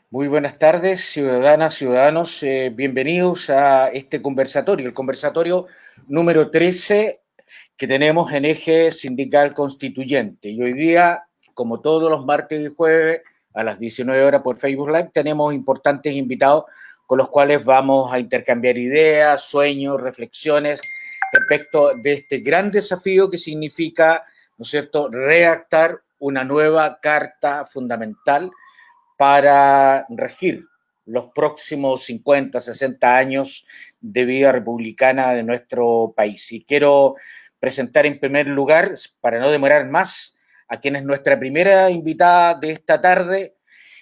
Muy buenas tardes, ciudadanas, ciudadanos. Bienvenidos a este conversatorio, el conversatorio número 13 que tenemos en Eje Sindical Constituyente. Y hoy día, como todos los martes y jueves, a las 19 horas por Facebook Live, tenemos importantes invitados con los cuales vamos a intercambiar ideas, sueños, reflexiones respecto de este gran desafío que significa, ¿no es cierto?, redactar una nueva carta fundamental para regir los próximos 50, 60 años de vida republicana de nuestro país. Y quiero presentar en primer lugar, para no demorar más, a quien es nuestra primera invitada de esta tarde,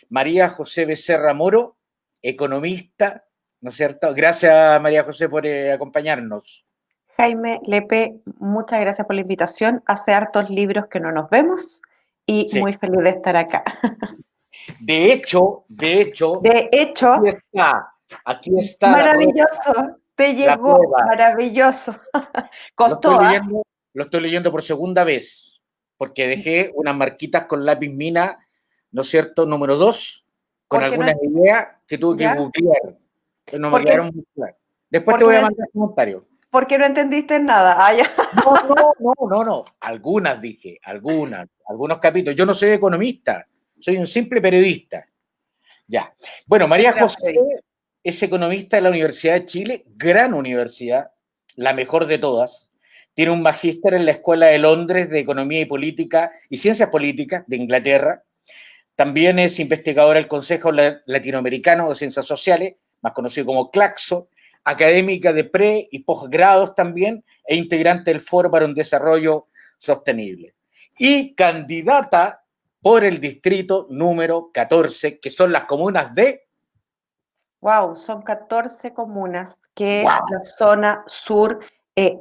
María José Becerra Moro, economista, ¿no es cierto? Gracias, María José, por acompañarnos. Jaime Lepe, muchas gracias por la invitación. Hace hartos libros que no nos vemos y Sí. muy feliz de estar acá. De hecho, De hecho, aquí está maravilloso, te la llegó, prueba. maravilloso. Lo estoy Costó, ¿ah? leyendo, lo estoy leyendo por segunda vez, porque dejé unas marquitas con lápiz mina, ¿no es cierto? Número 2, con Porque no, algunas ideas que tuve que ¿ya? googlear, que no me Porque, quedaron muy claras. Después te porque voy no, a mandar comentarios. porque no entendiste nada. Ah, ya. No, no, no, no, no. Algunas dije, algunos capítulos. Yo no soy economista, soy un simple periodista. Ya. Bueno, Un María gran José periodista. es economista de la Universidad de Chile, gran universidad, la mejor de todas. Tiene un magíster en la Escuela de Londres de Economía y Política y Ciencias Políticas de Inglaterra. También es investigadora del Consejo Latinoamericano de Ciencias Sociales, más conocido como CLACSO, académica de pre y posgrados también, e integrante del Foro para un Desarrollo Sostenible. Y candidata por el distrito número 14, que son las comunas de... Wow, son 14 comunas, que es ¡Wow! la zona sur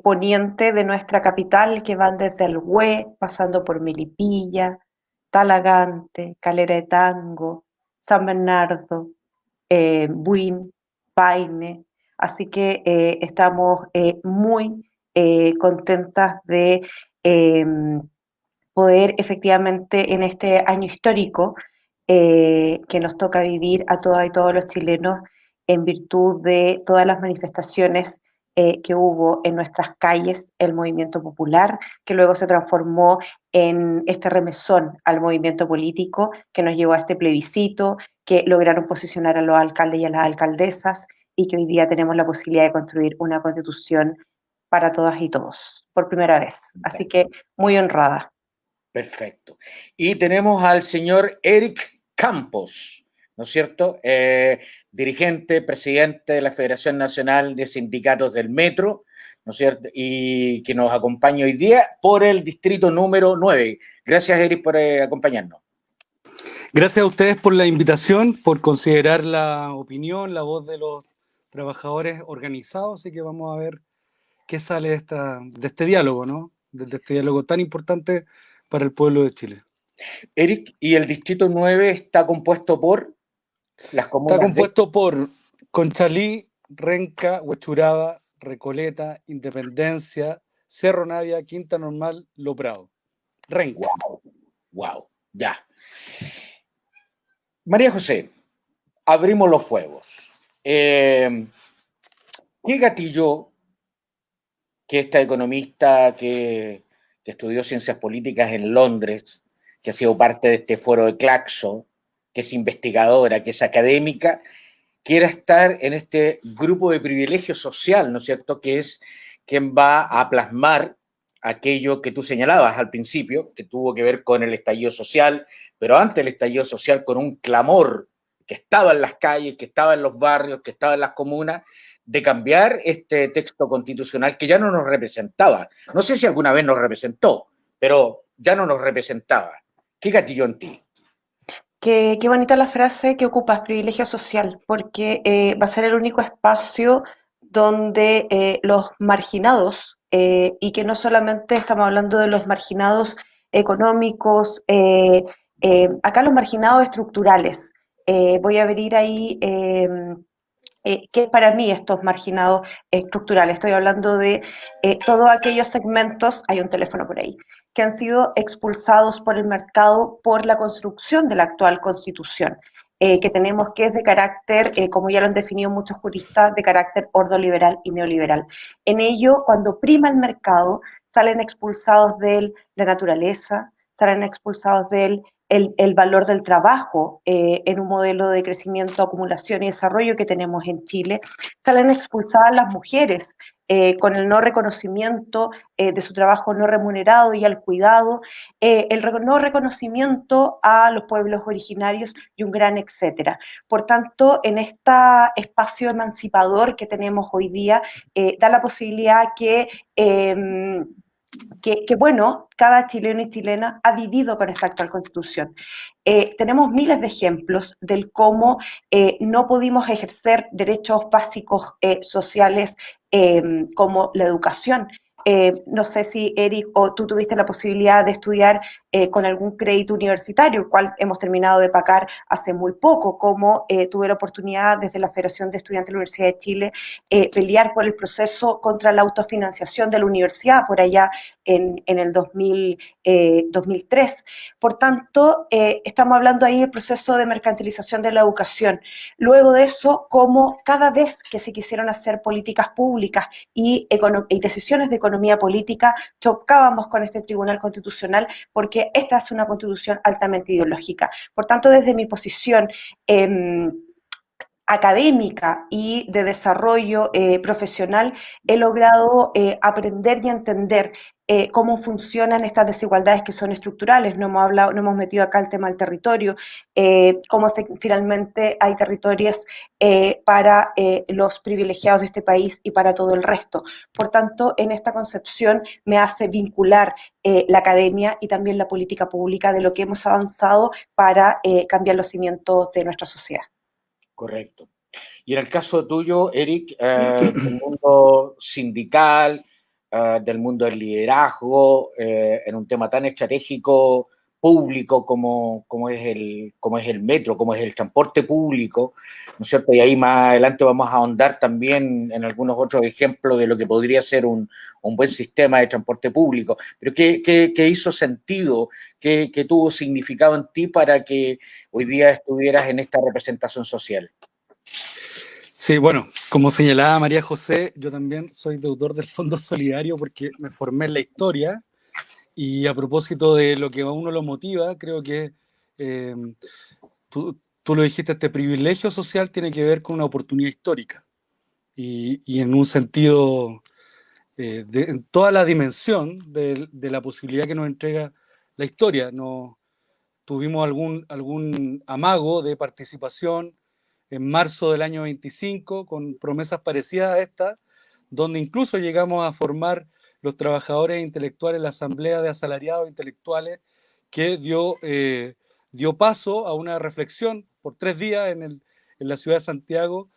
poniente de nuestra capital, que van desde el Hue, pasando por Milipilla, Talagante, Calera de Tango, San Bernardo, Buin, Paine. Así que estamos muy contentas de poder efectivamente en este año histórico que nos toca vivir a todas y todos los chilenos en virtud de todas las manifestaciones que hubo en nuestras calles, el movimiento popular, que luego se transformó en este remesón al movimiento político que nos llevó a este plebiscito, que lograron posicionar a los alcaldes y a las alcaldesas y que hoy día tenemos la posibilidad de construir una constitución para todas y todos, por primera vez. Así que muy honrada. Perfecto. Y tenemos al señor Eric Campos, ¿no es cierto? Dirigente, presidente de la Federación Nacional de Sindicatos del Metro, ¿no es cierto? Y que nos acompaña hoy día por el distrito número 9. Gracias, Eric, por acompañarnos. Gracias a ustedes por la invitación, por considerar la opinión, la voz de los trabajadores organizados, así que vamos a ver qué sale de este diálogo, ¿no? De este diálogo tan importante para el pueblo de Chile. Eric, y el distrito 9 está compuesto por las Está comunas de... compuesto por Conchalí, Renca, Huechuraba, Recoleta, Independencia, Cerro Navia, Quinta Normal, Lo Prado. Renca. Wow, wow, ya. María José, abrimos los fuegos. ¿Qué gatilló que esta economista que estudió ciencias políticas en Londres, que ha sido parte de este foro de Claxo, que es investigadora, que es académica, quiera estar en este grupo de privilegio social, ¿no es cierto?, que es quien va a plasmar aquello que tú señalabas al principio, que tuvo que ver con el estallido social, pero antes del estallido social con un clamor que estaba en las calles, que estaba en los barrios, que estaba en las comunas, de cambiar este texto constitucional que ya no nos representaba. No sé si alguna vez nos representó, pero ya no nos representaba. ¿Qué gatilló en ti? Qué bonita la frase que ocupas, privilegio social, porque va a ser el único espacio donde los marginados, y que no solamente estamos hablando de los marginados económicos, acá los marginados estructurales, voy a abrir ahí qué es para mí estos marginados estructurales. Estoy hablando de todos aquellos segmentos, hay un teléfono por ahí, que han sido expulsados por el mercado por la construcción de la actual constitución. que tenemos, que es de carácter, como ya lo han definido muchos juristas, de carácter ordoliberal y neoliberal. En ello, cuando prima el mercado, salen expulsados de la naturaleza, salen expulsados del el valor del trabajo en un modelo de crecimiento, acumulación y desarrollo que tenemos en Chile, salen expulsadas las mujeres con el no reconocimiento de su trabajo no remunerado y al cuidado, el no reconocimiento a los pueblos originarios y un gran etcétera. Por tanto, en este espacio emancipador que tenemos hoy día, da la posibilidad que, bueno, cada chileno y chilena ha vivido con esta actual constitución. Tenemos miles de ejemplos del cómo no pudimos ejercer derechos básicos sociales como la educación. No sé si Eric o tú tuviste la posibilidad de estudiar con algún crédito universitario, el cual hemos terminado de pagar hace muy poco, como tuve la oportunidad desde la Federación de Estudiantes de la Universidad de Chile pelear por el proceso contra la autofinanciación de la universidad por allá en el 2003. Por tanto, estamos hablando ahí del proceso de mercantilización de la educación. Luego de eso, como cada vez que se quisieron hacer políticas públicas y decisiones de economía política, chocábamos con este Tribunal Constitucional porque esta es una constitución altamente ideológica. Por tanto, desde mi posición académica y de desarrollo profesional, he logrado aprender y entender cómo funcionan estas desigualdades que son estructurales. No hemos hablado, no hemos metido acá el tema del territorio, cómo finalmente hay territorios para los privilegiados de este país y para todo el resto. Por tanto, en esta concepción me hace vincular la academia y también la política pública de lo que hemos avanzado para cambiar los cimientos de nuestra sociedad. Correcto. Y en el caso tuyo, Eric, del mundo sindical, del mundo del liderazgo, en un tema tan estratégico, público como es el metro, como es el transporte público, ¿no es cierto? Y ahí más adelante vamos a ahondar también en algunos otros ejemplos de lo que podría ser un buen sistema de transporte público. Pero ¿qué hizo sentido, qué tuvo significado en ti para que hoy día estuvieras en esta representación social? Sí, bueno, como señalaba María José, yo también soy deudor del Fondo Solidario porque me formé en la historia y a propósito de lo que a uno lo motiva, creo que eh, tú lo dijiste, este privilegio social tiene que ver con una oportunidad histórica y en un sentido, en toda la dimensión de la posibilidad que nos entrega la historia. Tuvimos algún amago de participación en marzo del año 25 con promesas parecidas a esta, donde incluso llegamos a formar los trabajadores intelectuales, la Asamblea de Asalariados Intelectuales, que dio paso a una reflexión por 3 días en la ciudad de Santiago,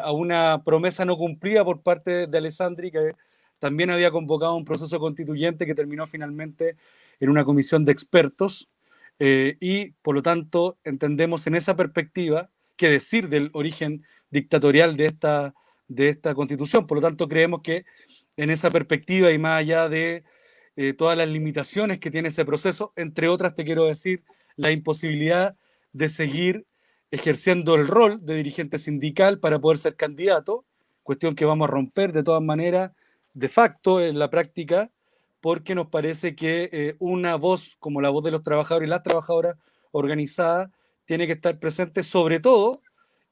a una promesa no cumplida por parte de Alessandri, que también había convocado un proceso constituyente que terminó finalmente en una comisión de expertos. Y por lo tanto entendemos en esa perspectiva qué decir del origen dictatorial de esta constitución. Por lo tanto creemos que en esa perspectiva y más allá de todas las limitaciones que tiene ese proceso, entre otras te quiero decir la imposibilidad de seguir ejerciendo el rol de dirigente sindical para poder ser candidato, cuestión que vamos a romper de todas maneras de facto en la práctica, porque nos parece que una voz como la voz de los trabajadores y las trabajadoras organizadas tiene que estar presente sobre todo,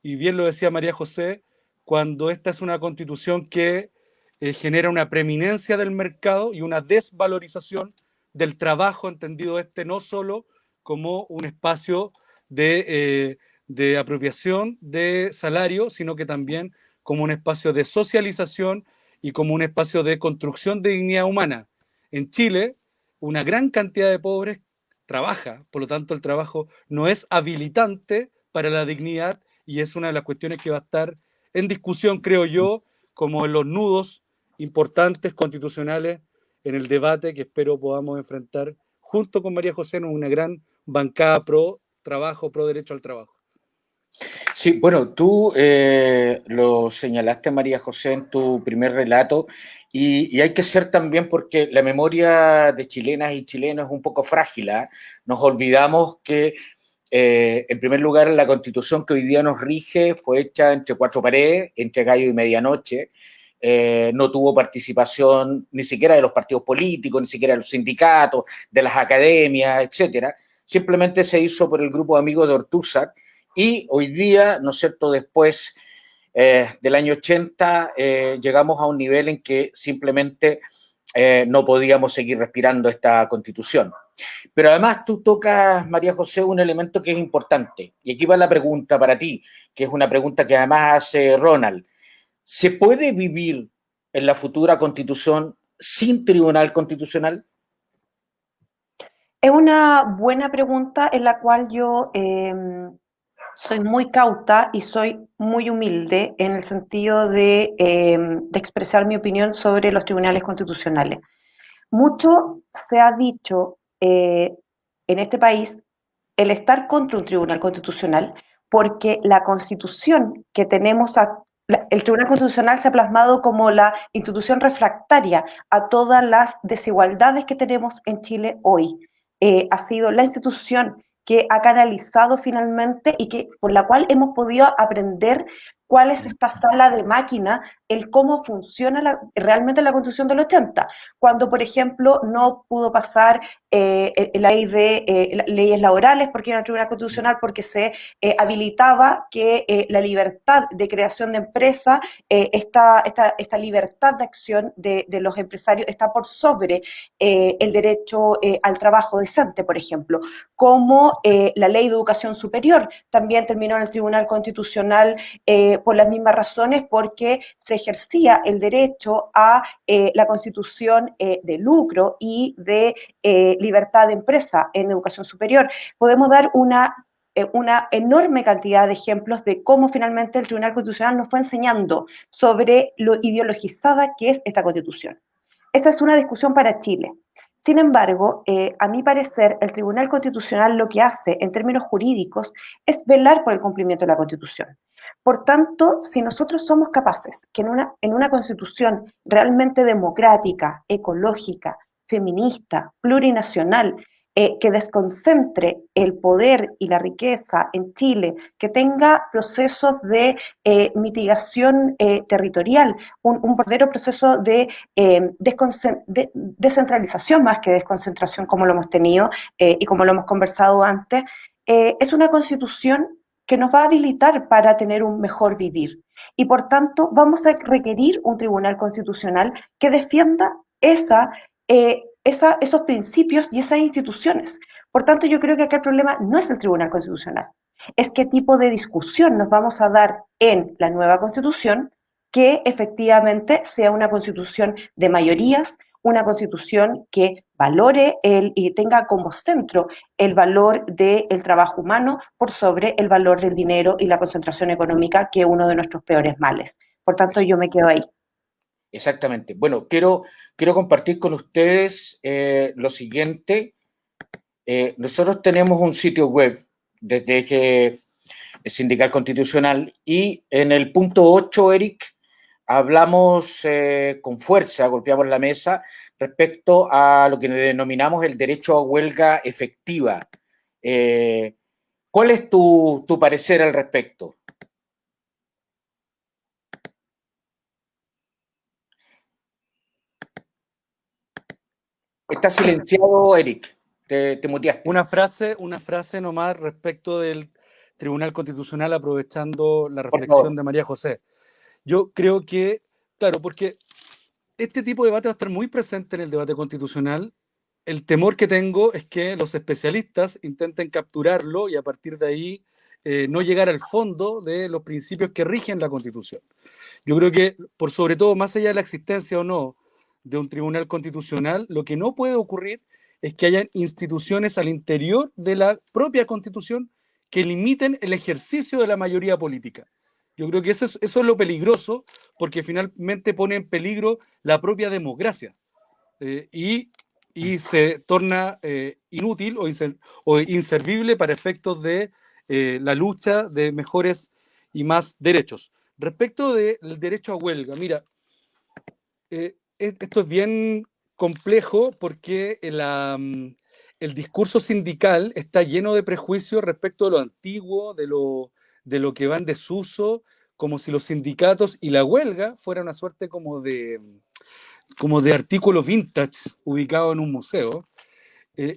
y bien lo decía María José, cuando esta es una constitución que genera una preeminencia del mercado y una desvalorización del trabajo, entendido no solo como un espacio de apropiación de salario, sino que también como un espacio de socialización y como un espacio de construcción de dignidad humana. En Chile, una gran cantidad de pobres trabaja, por lo tanto el trabajo no es habilitante para la dignidad y es una de las cuestiones que va a estar en discusión, creo yo, como en los nudos importantes constitucionales en el debate que espero podamos enfrentar junto con María José en una gran bancada pro trabajo, pro derecho al trabajo. Sí, bueno, tú lo señalaste, María José, en tu primer relato, y hay que ser también porque la memoria de chilenas y chilenos es un poco frágil, ¿eh? Nos olvidamos que En primer lugar, la Constitución que hoy día nos rige fue hecha entre cuatro paredes, entre gallo y medianoche. No tuvo participación ni siquiera de los partidos políticos, ni siquiera de los sindicatos, de las academias, etcétera. Simplemente se hizo por el grupo de amigos de Ortúzar y hoy día, ¿no es cierto?, después del año 80 llegamos a un nivel en que simplemente no podíamos seguir respirando esta Constitución. Pero además tú tocas, María José, un elemento que es importante. Y aquí va la pregunta para ti, que es una pregunta que además hace Ronald. ¿Se puede vivir en la futura Constitución sin tribunal constitucional? Es una buena pregunta en la cual yo soy muy cauta y soy muy humilde en el sentido de expresar mi opinión sobre los tribunales constitucionales. Mucho se ha dicho en este país el estar contra un tribunal constitucional porque la constitución que tenemos, el tribunal constitucional se ha plasmado como la institución refractaria a todas las desigualdades que tenemos en Chile hoy. Ha sido la institución que ha canalizado finalmente y que, por la cual hemos podido aprender cuál es esta sala de máquina, el cómo funciona realmente la Constitución del 80, cuando, por ejemplo, no pudo pasar la ley de leyes laborales porque era un tribunal constitucional, porque se habilitaba que la libertad de creación de empresa, esta libertad de acción de los empresarios está por sobre el derecho al trabajo decente, por ejemplo, como la ley de educación superior también terminó en el Tribunal Constitucional por las mismas razones, porque se ejercía el derecho a la constitución de lucro y de libertad de empresa en educación superior. Podemos dar una enorme cantidad de ejemplos de cómo finalmente el Tribunal Constitucional nos fue enseñando sobre lo ideologizada que es esta Constitución. Esa es una discusión para Chile. Sin embargo, a mi parecer, el Tribunal Constitucional lo que hace en términos jurídicos es velar por el cumplimiento de la Constitución. Por tanto, si nosotros somos capaces que en una Constitución realmente democrática, ecológica, feminista, plurinacional, que desconcentre el poder y la riqueza en Chile, que tenga procesos de mitigación territorial, un verdadero proceso de descentralización más que desconcentración como lo hemos tenido y como lo hemos conversado antes, es una constitución que nos va a habilitar para tener un mejor vivir. Y por tanto vamos a requerir un tribunal constitucional que defienda esos principios y esas instituciones. Por tanto, yo creo que acá el problema no es el tribunal constitucional, es qué tipo de discusión nos vamos a dar en la nueva constitución que efectivamente sea una constitución de mayorías, una constitución que valore y tenga como centro el valor del trabajo humano por sobre el valor del dinero y la concentración económica, que es uno de nuestros peores males. Por tanto, yo me quedo ahí. Exactamente. Bueno, quiero compartir con ustedes lo siguiente. Nosotros tenemos un sitio web desde Eje Sindical Constitucional y en el punto 8, Eric, hablamos con fuerza, golpeamos la mesa respecto a lo que denominamos el derecho a huelga efectiva. ¿Cuál es tu parecer al respecto? Está silenciado, Eric. Te muteaste. Una frase nomás respecto del Tribunal Constitucional, aprovechando la reflexión de María José. Yo creo que, claro, porque este tipo de debate va a estar muy presente en el debate constitucional. El temor que tengo es que los especialistas intenten capturarlo y a partir de ahí no llegar al fondo de los principios que rigen la Constitución. Yo creo que, por sobre todo, más allá de la existencia o no de un tribunal constitucional, lo que no puede ocurrir es que haya instituciones al interior de la propia Constitución que limiten el ejercicio de la mayoría política. Yo creo que eso es lo peligroso, porque finalmente pone en peligro la propia democracia y se torna inútil o inservible para efectos de la lucha de mejores y más derechos. Respecto del derecho a huelga, mira, esto es bien complejo porque el discurso sindical está lleno de prejuicios respecto de lo antiguo, de lo que va en desuso, como si los sindicatos y la huelga fuera una suerte como de artículo vintage ubicado en un museo.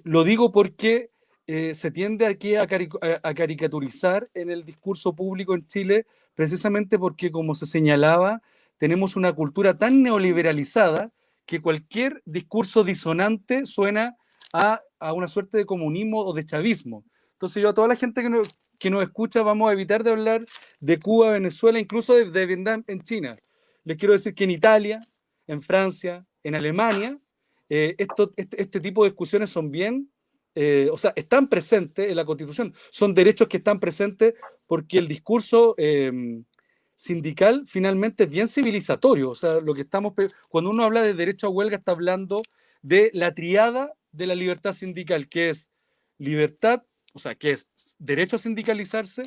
Lo digo porque se tiende aquí a caricaturizar en el discurso público en Chile, precisamente porque, como se señalaba, tenemos una cultura tan neoliberalizada que cualquier discurso disonante suena a una suerte de comunismo o de chavismo. Entonces yo a toda la gente que nos escucha vamos a evitar de hablar de Cuba, Venezuela, incluso de Vietnam en China. Les quiero decir que en Italia, en Francia, en Alemania, este tipo de discusiones son bien, o sea, están presentes en la Constitución, son derechos que están presentes porque el discurso sindical finalmente es bien civilizatorio, o sea, lo que cuando uno habla de derecho a huelga está hablando de la triada de la libertad sindical, que es libertad, o sea, que es derecho a sindicalizarse,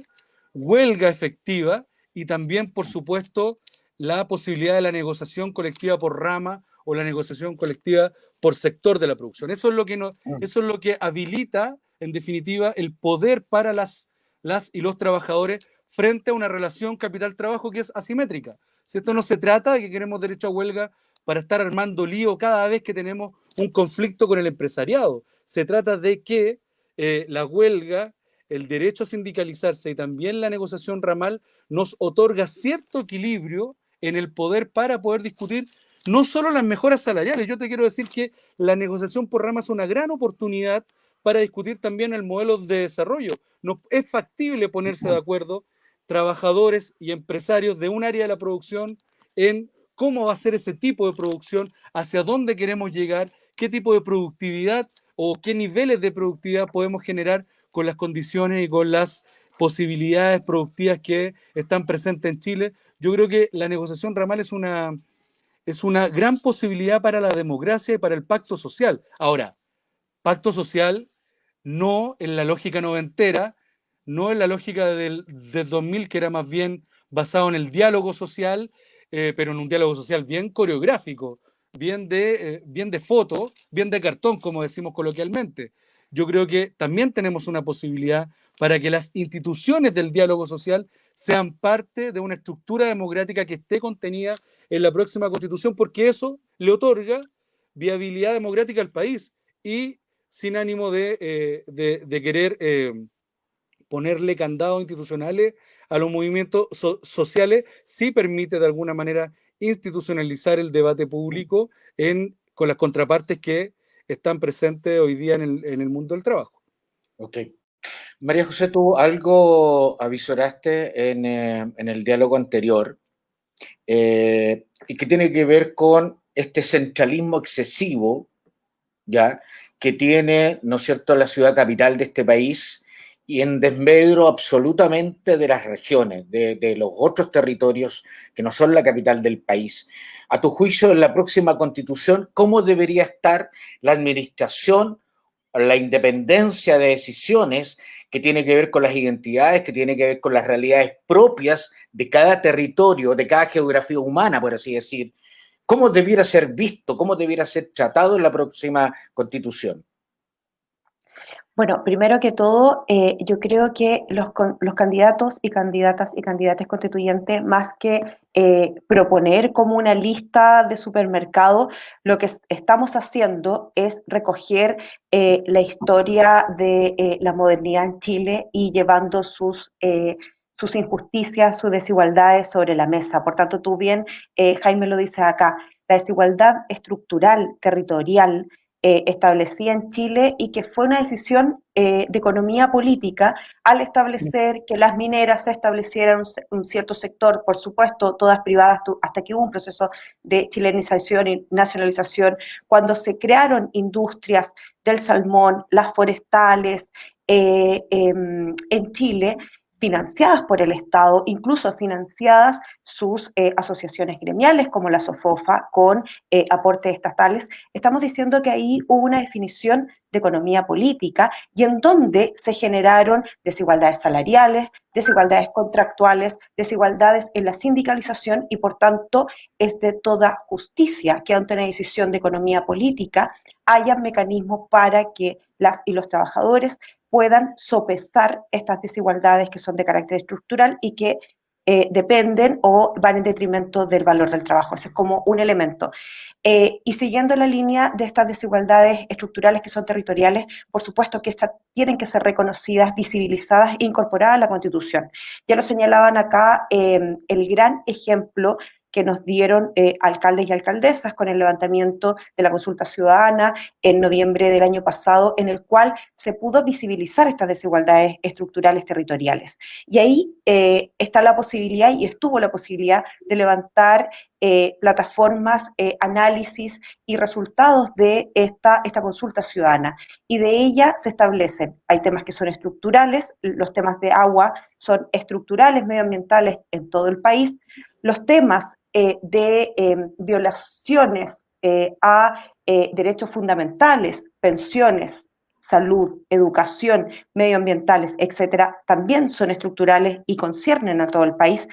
huelga efectiva y también, por supuesto, la posibilidad de la negociación colectiva por rama o la negociación colectiva por sector de la producción. Eso es lo que habilita, en definitiva, el poder para las y los trabajadores frente a una relación capital-trabajo que es asimétrica. Si esto no se trata de que queremos derecho a huelga para estar armando lío cada vez que tenemos un conflicto con el empresariado. Se trata de que la huelga, el derecho a sindicalizarse y también la negociación ramal nos otorga cierto equilibrio en el poder para poder discutir no solo las mejoras salariales. Yo te quiero decir que la negociación por rama es una gran oportunidad para discutir también el modelo de desarrollo. No, es factible ponerse de acuerdo trabajadores y empresarios de un área de la producción en cómo va a ser ese tipo de producción, hacia dónde queremos llegar, qué tipo de productividad o qué niveles de productividad podemos generar con las condiciones y con las posibilidades productivas que están presentes en Chile. Yo creo que la negociación ramal es una gran posibilidad para la democracia y para el pacto social. Ahora, pacto social no en la lógica noventera, no en la lógica del 2000, que era más bien basado en el diálogo social, pero en un diálogo social bien coreográfico, bien de foto, bien de cartón, como decimos coloquialmente. Yo creo que también tenemos una posibilidad para que las instituciones del diálogo social sean parte de una estructura democrática que esté contenida en la próxima Constitución, porque eso le otorga viabilidad democrática al país y sin ánimo de querer ponerle candados institucionales a los movimientos sociales, sí permite de alguna manera institucionalizar el debate público con las contrapartes que están presentes hoy día en el mundo del trabajo. Ok. María José, tú algo avisoraste en el diálogo anterior y que tiene que ver con este centralismo excesivo, ¿ya?, que tiene, ¿no es cierto?, la ciudad capital de este país y en desmedro absolutamente de las regiones, de los otros territorios que no son la capital del país. A tu juicio, en la próxima Constitución, ¿cómo debería estar la administración, la independencia de decisiones que tiene que ver con las identidades, que tiene que ver con las realidades propias de cada territorio, de cada geografía humana, por así decir? ¿Cómo debiera ser visto, cómo debiera ser tratado en la próxima Constitución? Bueno, primero que todo, yo creo que los candidatos y candidatas constituyentes, más que proponer como una lista de supermercado, lo que estamos haciendo es recoger la historia de la modernidad en Chile y llevando sus injusticias, sus desigualdades sobre la mesa. Por tanto, tú bien, Jaime lo dice acá, la desigualdad estructural, territorial, establecida en Chile y que fue una decisión de economía política al establecer que las mineras se establecieran un cierto sector, por supuesto, todas privadas, hasta que hubo un proceso de chilenización y nacionalización, cuando se crearon industrias del salmón, las forestales en Chile, financiadas por el Estado, incluso financiadas sus asociaciones gremiales como la SOFOFA con aportes estatales. Estamos diciendo que ahí hubo una definición de economía política y en donde se generaron desigualdades salariales, desigualdades contractuales, desigualdades en la sindicalización y por tanto es de toda justicia que ante una decisión de economía política haya mecanismos para que las y los trabajadores puedan sopesar estas desigualdades que son de carácter estructural y que dependen o van en detrimento del valor del trabajo. Ese es como un elemento. Y siguiendo la línea de estas desigualdades estructurales que son territoriales, por supuesto que estas tienen que ser reconocidas, visibilizadas e incorporadas a la Constitución. Ya lo señalaban acá el gran ejemplo que nos dieron alcaldes y alcaldesas con el levantamiento de la consulta ciudadana en noviembre del año pasado, en el cual se pudo visibilizar estas desigualdades estructurales territoriales. Y ahí está la posibilidad y estuvo la posibilidad de levantar plataformas, análisis y resultados de esta consulta ciudadana. Y de ella se establecen, hay temas que son estructurales, los temas de agua son estructurales, medioambientales en todo el país, los temas de violaciones a derechos fundamentales, pensiones, salud, educación, medioambientales, etcétera, también son estructurales y conciernen a todo el país,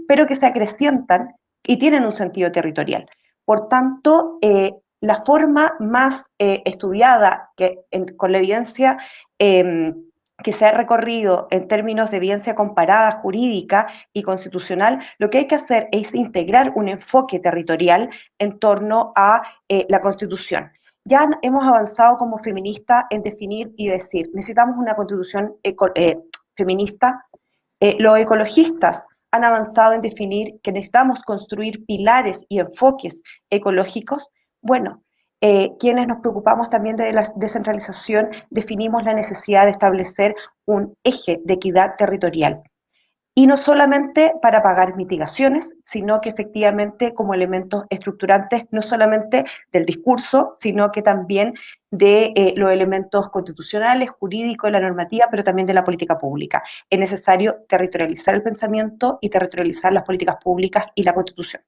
pero que se acrecientan y tienen un sentido territorial. Por tanto, la forma más estudiada con la evidencia que se ha recorrido en términos de evidencia comparada, jurídica y constitucional, lo que hay que hacer es integrar un enfoque territorial en torno a la Constitución. Ya hemos avanzado como feministas en definir y decir, necesitamos una Constitución feminista. Los ecologistas han avanzado en definir que necesitamos construir pilares y enfoques ecológicos. Bueno, quienes nos preocupamos también de la descentralización, definimos la necesidad de establecer un eje de equidad territorial. Y no solamente para pagar mitigaciones, sino que efectivamente como elementos estructurantes, no solamente del discurso, sino que también de los elementos constitucionales, jurídicos, la normativa, pero también de la política pública. Es necesario territorializar el pensamiento y territorializar las políticas públicas y la Constitución.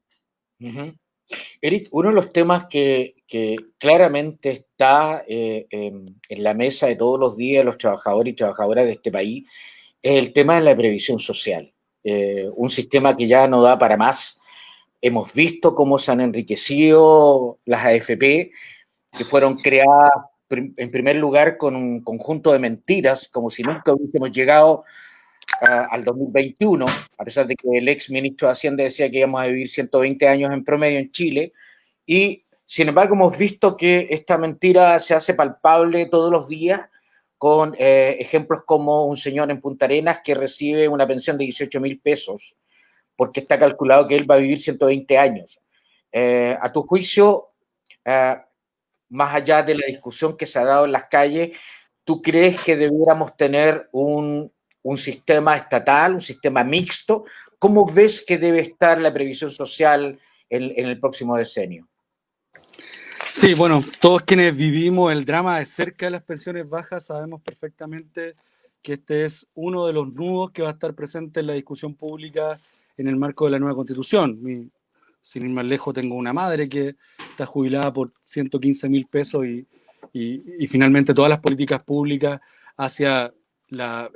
Eric, uno de los temas que claramente está en la mesa de todos los días de los trabajadores y trabajadoras de este país es el tema de la previsión social. Un sistema que ya no da para más. Hemos visto cómo se han enriquecido las AFP, que fueron creadas en primer lugar con un conjunto de mentiras, como si nunca hubiésemos llegado al 2021, a pesar de que el ex ministro de Hacienda decía que íbamos a vivir 120 años en promedio en Chile, y sin embargo hemos visto que esta mentira se hace palpable todos los días con ejemplos como un señor en Punta Arenas que recibe una pensión de 18.000 pesos porque está calculado que él va a vivir 120 años. A tu juicio, más allá de la discusión que se ha dado en las calles, ¿tú crees que debiéramos tener un sistema estatal, un sistema mixto? ¿Cómo ves que debe estar la previsión social en el próximo decenio? Sí, bueno, todos quienes vivimos el drama de cerca de las pensiones bajas sabemos perfectamente que este es uno de los nudos que va a estar presente en la discusión pública en el marco de la nueva Constitución. Sin ir más lejos, tengo una madre que está jubilada por 115.000 pesos y finalmente todas las políticas públicas hacia la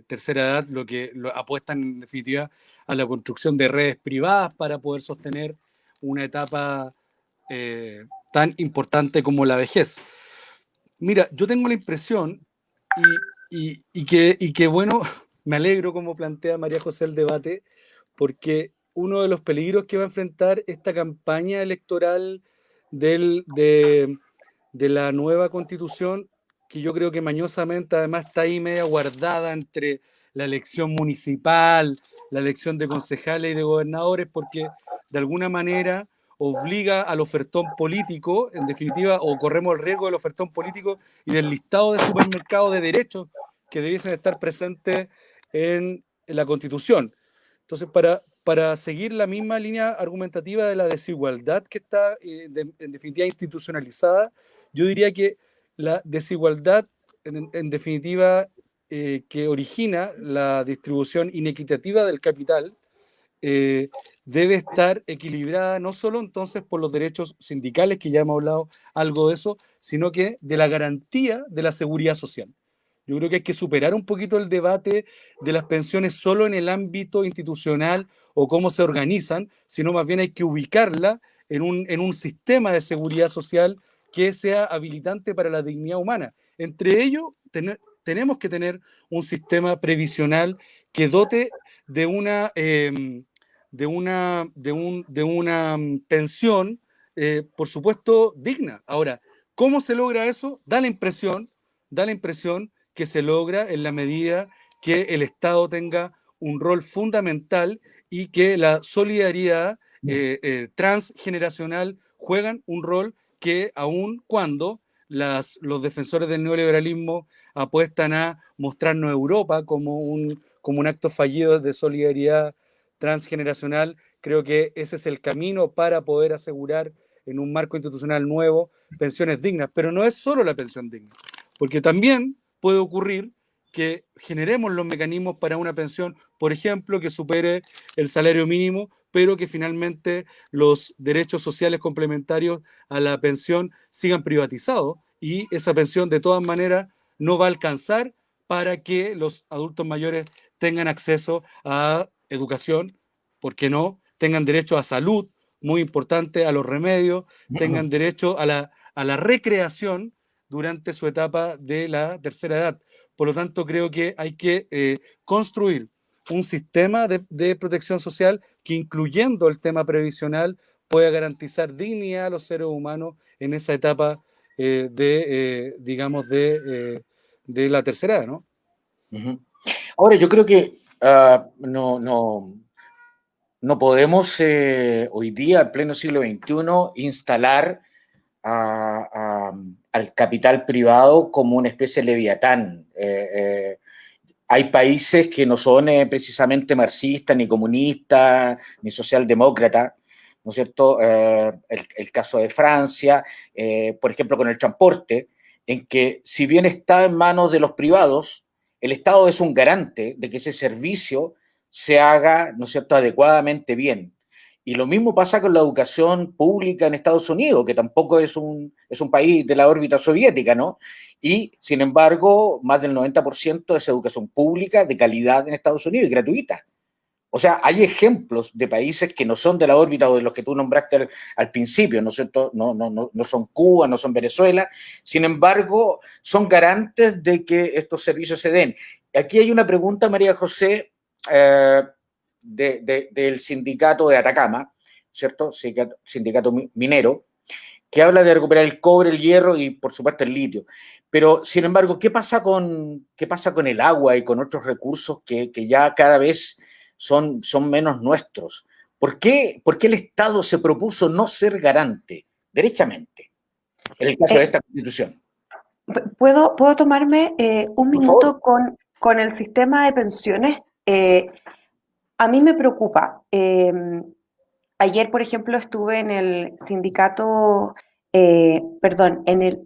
tercera edad lo apuestan en definitiva a la construcción de redes privadas para poder sostener una etapa tan importante como la vejez. Mira, yo tengo la impresión y que bueno, me alegro como plantea María José el debate, porque uno de los peligros que va a enfrentar esta campaña electoral de la nueva Constitución, que yo creo que mañosamente además está ahí media guardada entre la elección municipal, la elección de concejales y de gobernadores, porque de alguna manera obliga al ofertón político, en definitiva, o corremos el riesgo del ofertón político y del listado de supermercados de derechos que debiesen estar presentes en la Constitución. Entonces, para seguir la misma línea argumentativa de la desigualdad que está, en definitiva, institucionalizada, yo diría que la desigualdad, en definitiva, que origina la distribución inequitativa del capital debe estar equilibrada no solo entonces por los derechos sindicales, que ya hemos hablado algo de eso, sino que de la garantía de la seguridad social. Yo creo que hay que superar un poquito el debate de las pensiones solo en el ámbito institucional o cómo se organizan, sino más bien hay que ubicarla en un sistema de seguridad social que sea habilitante para la dignidad humana. Entre ellos, tenemos que tener un sistema previsional que dote de una pensión, por supuesto, digna. Ahora, ¿cómo se logra eso? Da la impresión que se logra en la medida que el Estado tenga un rol fundamental y que la solidaridad transgeneracional juegan un rol que aun cuando los defensores del neoliberalismo apuestan a mostrarnos Europa como un acto fallido de solidaridad transgeneracional, creo que ese es el camino para poder asegurar en un marco institucional nuevo pensiones dignas. Pero no es solo la pensión digna, porque también puede ocurrir que generemos los mecanismos para una pensión, por ejemplo, que supere el salario mínimo, pero que finalmente los derechos sociales complementarios a la pensión sigan privatizados y esa pensión de todas maneras no va a alcanzar para que los adultos mayores tengan acceso a educación, ¿por qué no? Tengan derecho a salud, muy importante, a los remedios, tengan derecho a la recreación durante su etapa de la tercera edad. Por lo tanto, creo que hay que construir un sistema de protección social que, incluyendo el tema previsional, pueda garantizar dignidad a los seres humanos en esa etapa digamos, de la tercera edad, ¿no? Ahora, yo creo que no podemos hoy día, en pleno siglo XXI, instalar al capital privado como una especie de leviatán. Hay países que no son precisamente marxistas, ni comunistas, ni socialdemócratas, ¿no es cierto? El caso de Francia, por ejemplo, con el transporte, en que si bien está en manos de los privados, el Estado es un garante de que ese servicio se haga, ¿no es cierto?, adecuadamente bien. Y lo mismo pasa con la educación pública en Estados Unidos, que tampoco es un país de la órbita soviética, ¿no? Y, sin embargo, más del 90% es educación pública de calidad en Estados Unidos y gratuita. O sea, hay ejemplos de países que no son de la órbita o de los que tú nombraste al principio, ¿no es cierto? No son Cuba, no son Venezuela, sin embargo, son garantes de que estos servicios se den. Aquí hay una pregunta, María José, del sindicato de Atacama, ¿cierto? Sindicato minero, que habla de recuperar el cobre, el hierro y, por supuesto, el litio. Pero, sin embargo, ¿qué pasa con el agua y con otros recursos que ya cada vez son menos nuestros? ¿Por qué el Estado se propuso no ser garante, derechamente, en el caso de esta Constitución? ¿Puedo tomarme un minuto con el sistema de pensiones? A mí me preocupa. Ayer, por ejemplo, estuve en el sindicato, en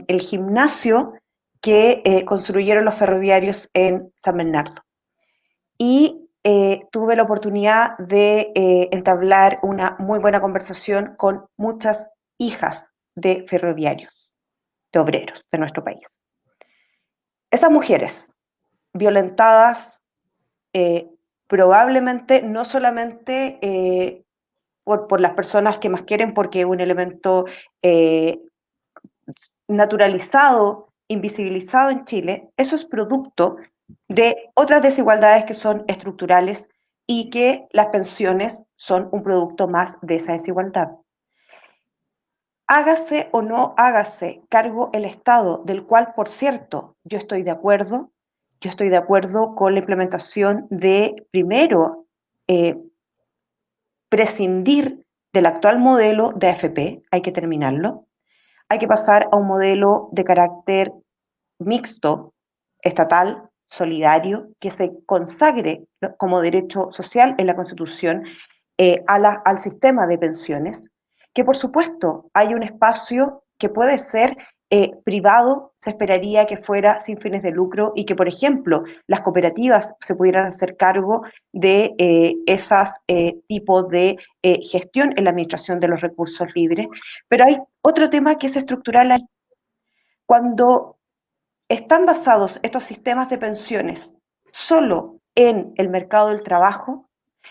el gimnasio que construyeron los ferroviarios en San Bernardo. Y tuve la oportunidad de entablar una muy buena conversación con muchas hijas de ferroviarios, de obreros de nuestro país. Esas mujeres violentadas, probablemente no solamente por las personas que más quieren, porque es un elemento naturalizado, invisibilizado en Chile, eso es producto de otras desigualdades que son estructurales y que las pensiones son un producto más de esa desigualdad. Hágase o no hágase cargo el Estado, del cual, por cierto, yo estoy de acuerdo con la implementación de, primero, prescindir del actual modelo de AFP, hay que terminarlo, hay que pasar a un modelo de carácter mixto, estatal, solidario, que se consagre como derecho social en la Constitución al sistema de pensiones, que por supuesto hay un espacio que puede ser privado se esperaría que fuera sin fines de lucro y que, por ejemplo, las cooperativas se pudieran hacer cargo de esas tipos de gestión en la administración de los recursos libres. Pero hay otro tema que es estructural ahí. Cuando están basados estos sistemas de pensiones solo en el mercado del trabajo,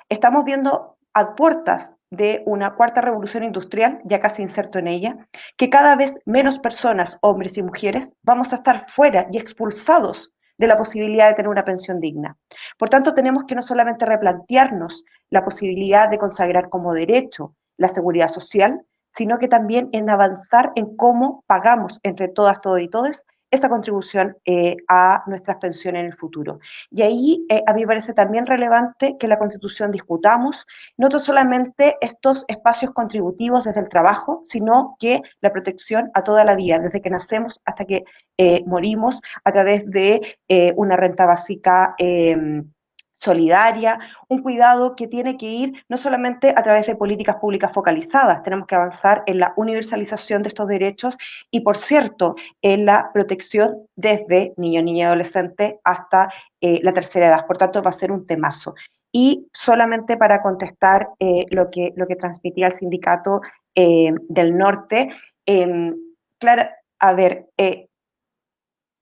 estamos viendo a puertas de una cuarta revolución industrial, ya casi inserto en ella, que cada vez menos personas, hombres y mujeres, vamos a estar fuera y expulsados de la posibilidad de tener una pensión digna. Por tanto, tenemos que no solamente replantearnos la posibilidad de consagrar como derecho la seguridad social, sino que también en avanzar en cómo pagamos entre todas, todos y todes esa contribución a nuestras pensiones en el futuro. Y ahí a mí me parece también relevante que en la Constitución discutamos no solamente estos espacios contributivos desde el trabajo, sino que la protección a toda la vida, desde que nacemos hasta que morimos, a través de una renta básica solidaria, un cuidado que tiene que ir no solamente a través de políticas públicas focalizadas, tenemos que avanzar en la universalización de estos derechos y, por cierto, en la protección desde niño, niña y adolescente hasta la tercera edad. Por tanto, va a ser un temazo. Y solamente para contestar lo que transmitía el sindicato del norte, claro, a ver,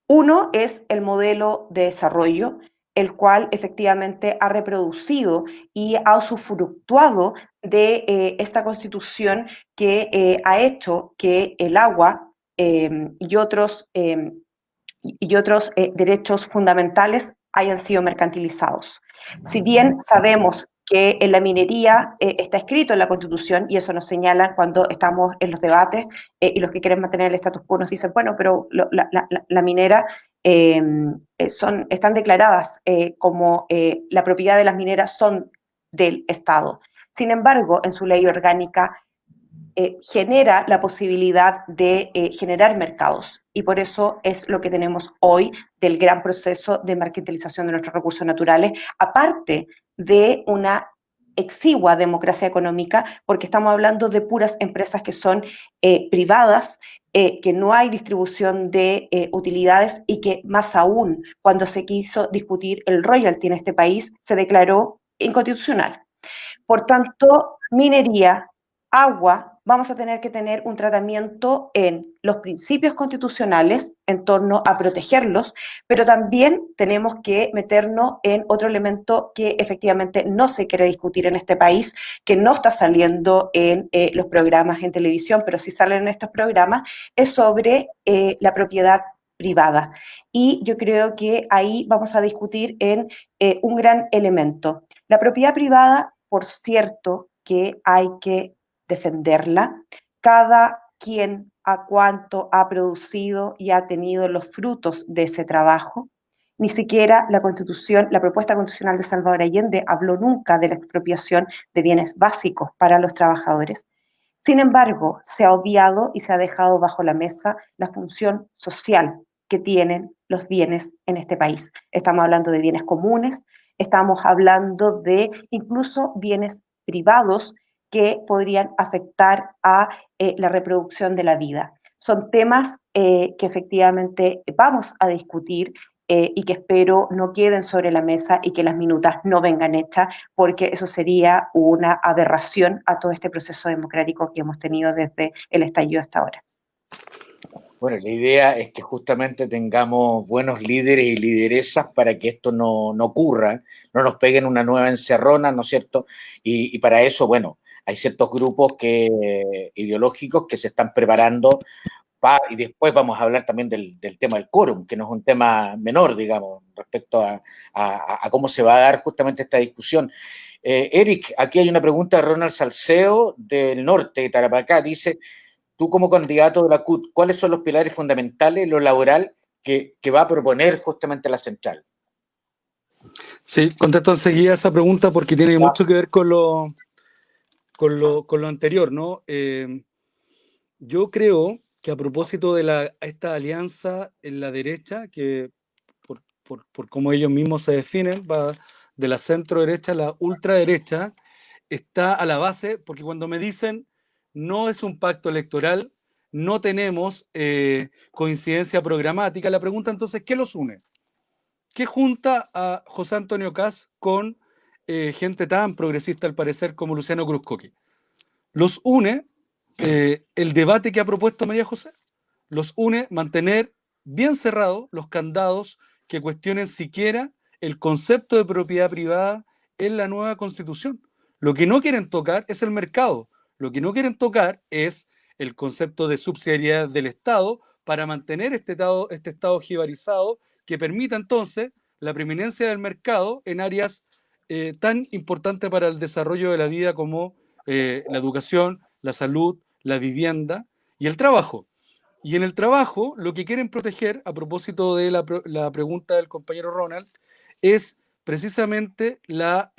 uno es el modelo de desarrollo, el cual efectivamente ha reproducido y ha usufructuado de esta constitución que ha hecho que el agua y otros derechos fundamentales hayan sido mercantilizados. Si bien sabemos que en la minería está escrito en la Constitución, y eso nos señalan cuando estamos en los debates, y los que quieren mantener el status quo nos dicen, bueno, pero la minera están declaradas como la propiedad de las mineras son del Estado. Sin embargo, en su ley orgánica genera la posibilidad de generar mercados. Y por eso es lo que tenemos hoy del gran proceso de mercantilización de nuestros recursos naturales, aparte de una exigua democracia económica, porque estamos hablando de puras empresas que son privadas, que no hay distribución de utilidades y que más aún cuando se quiso discutir el royalty en este país se declaró inconstitucional. Por tanto, minería, agua, vamos a tener que tener un tratamiento en los principios constitucionales en torno a protegerlos, pero también tenemos que meternos en otro elemento que efectivamente no se quiere discutir en este país, que no está saliendo en los programas en televisión, pero sí salen en estos programas, es sobre la propiedad privada. Y yo creo que ahí vamos a discutir en un gran elemento. La propiedad privada, por cierto, que hay que defenderla. Cada quien a cuánto ha producido y ha tenido los frutos de ese trabajo. Ni siquiera la Constitución, la propuesta constitucional de Salvador Allende habló nunca de la expropiación de bienes básicos para los trabajadores. Sin embargo, se ha obviado y se ha dejado bajo la mesa la función social que tienen los bienes en este país. Estamos hablando de bienes comunes, estamos hablando de incluso bienes privados que podrían afectar a la reproducción de la vida. Son temas que efectivamente vamos a discutir y que espero no queden sobre la mesa y que las minutas no vengan hechas, porque eso sería una aberración a todo este proceso democrático que hemos tenido desde el estallido hasta ahora. Bueno, la idea es que justamente tengamos buenos líderes y lideresas para que esto no ocurra, no nos peguen una nueva encerrona, ¿no es cierto? Y para eso, bueno, hay ciertos grupos ideológicos que se están preparando y después vamos a hablar también del tema del quórum, que no es un tema menor, digamos, respecto a cómo se va a dar justamente esta discusión. Eric, aquí hay una pregunta de Ronald Salceo del norte de Tarapacá, dice, tú como candidato de la CUT, ¿cuáles son los pilares fundamentales, lo laboral, que va a proponer justamente la central? Sí, contesto enseguida esa pregunta porque tiene mucho que ver con lo anterior, ¿no? Yo creo que a propósito de esta alianza en la derecha, que por cómo ellos mismos se definen, va de la centro derecha a la ultraderecha, está a la base, porque cuando me dicen no es un pacto electoral, no tenemos coincidencia programática. La pregunta entonces, ¿qué los une? ¿Qué junta a José Antonio Kast con gente tan progresista al parecer como Luciano Cruzcoque? Los une el debate que ha propuesto María José. Los une mantener bien cerrados los candados que cuestionen siquiera el concepto de propiedad privada en la nueva Constitución. Lo que no quieren tocar es el mercado. Lo que no quieren tocar es el concepto de subsidiariedad del Estado para mantener este estado jibarizado que permita entonces la preeminencia del mercado en áreas tan importantes para el desarrollo de la vida como la educación, la salud, la vivienda y el trabajo. Y en el trabajo, lo que quieren proteger, a propósito de la pregunta del compañero Ronald, es precisamente la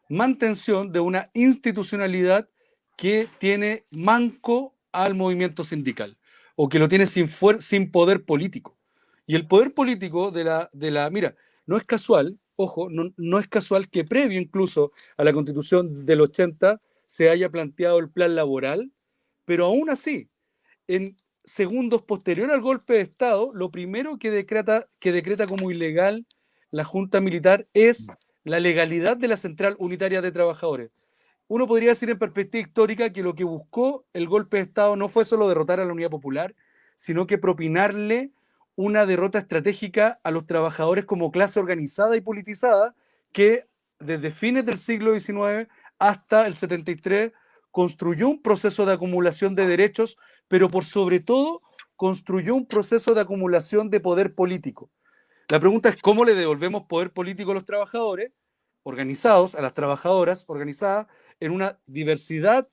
mantención de una institucionalidad que tiene manco al movimiento sindical, o que lo tiene sin poder político. Y el poder político mira, no es casual, ojo, no es casual que previo incluso a la Constitución del 80 se haya planteado el plan laboral, pero aún así, en segundos posterior al golpe de Estado, lo primero que decreta como ilegal la Junta Militar es la legalidad de la Central Unitaria de Trabajadores. Uno podría decir en perspectiva histórica que lo que buscó el golpe de Estado no fue solo derrotar a la Unidad Popular, sino que propinarle una derrota estratégica a los trabajadores como clase organizada y politizada que desde fines del siglo XIX hasta el 73 construyó un proceso de acumulación de derechos, pero por sobre todo construyó un proceso de acumulación de poder político. La pregunta es cómo le devolvemos poder político a los trabajadores organizados, a las trabajadoras organizadas en una diversidad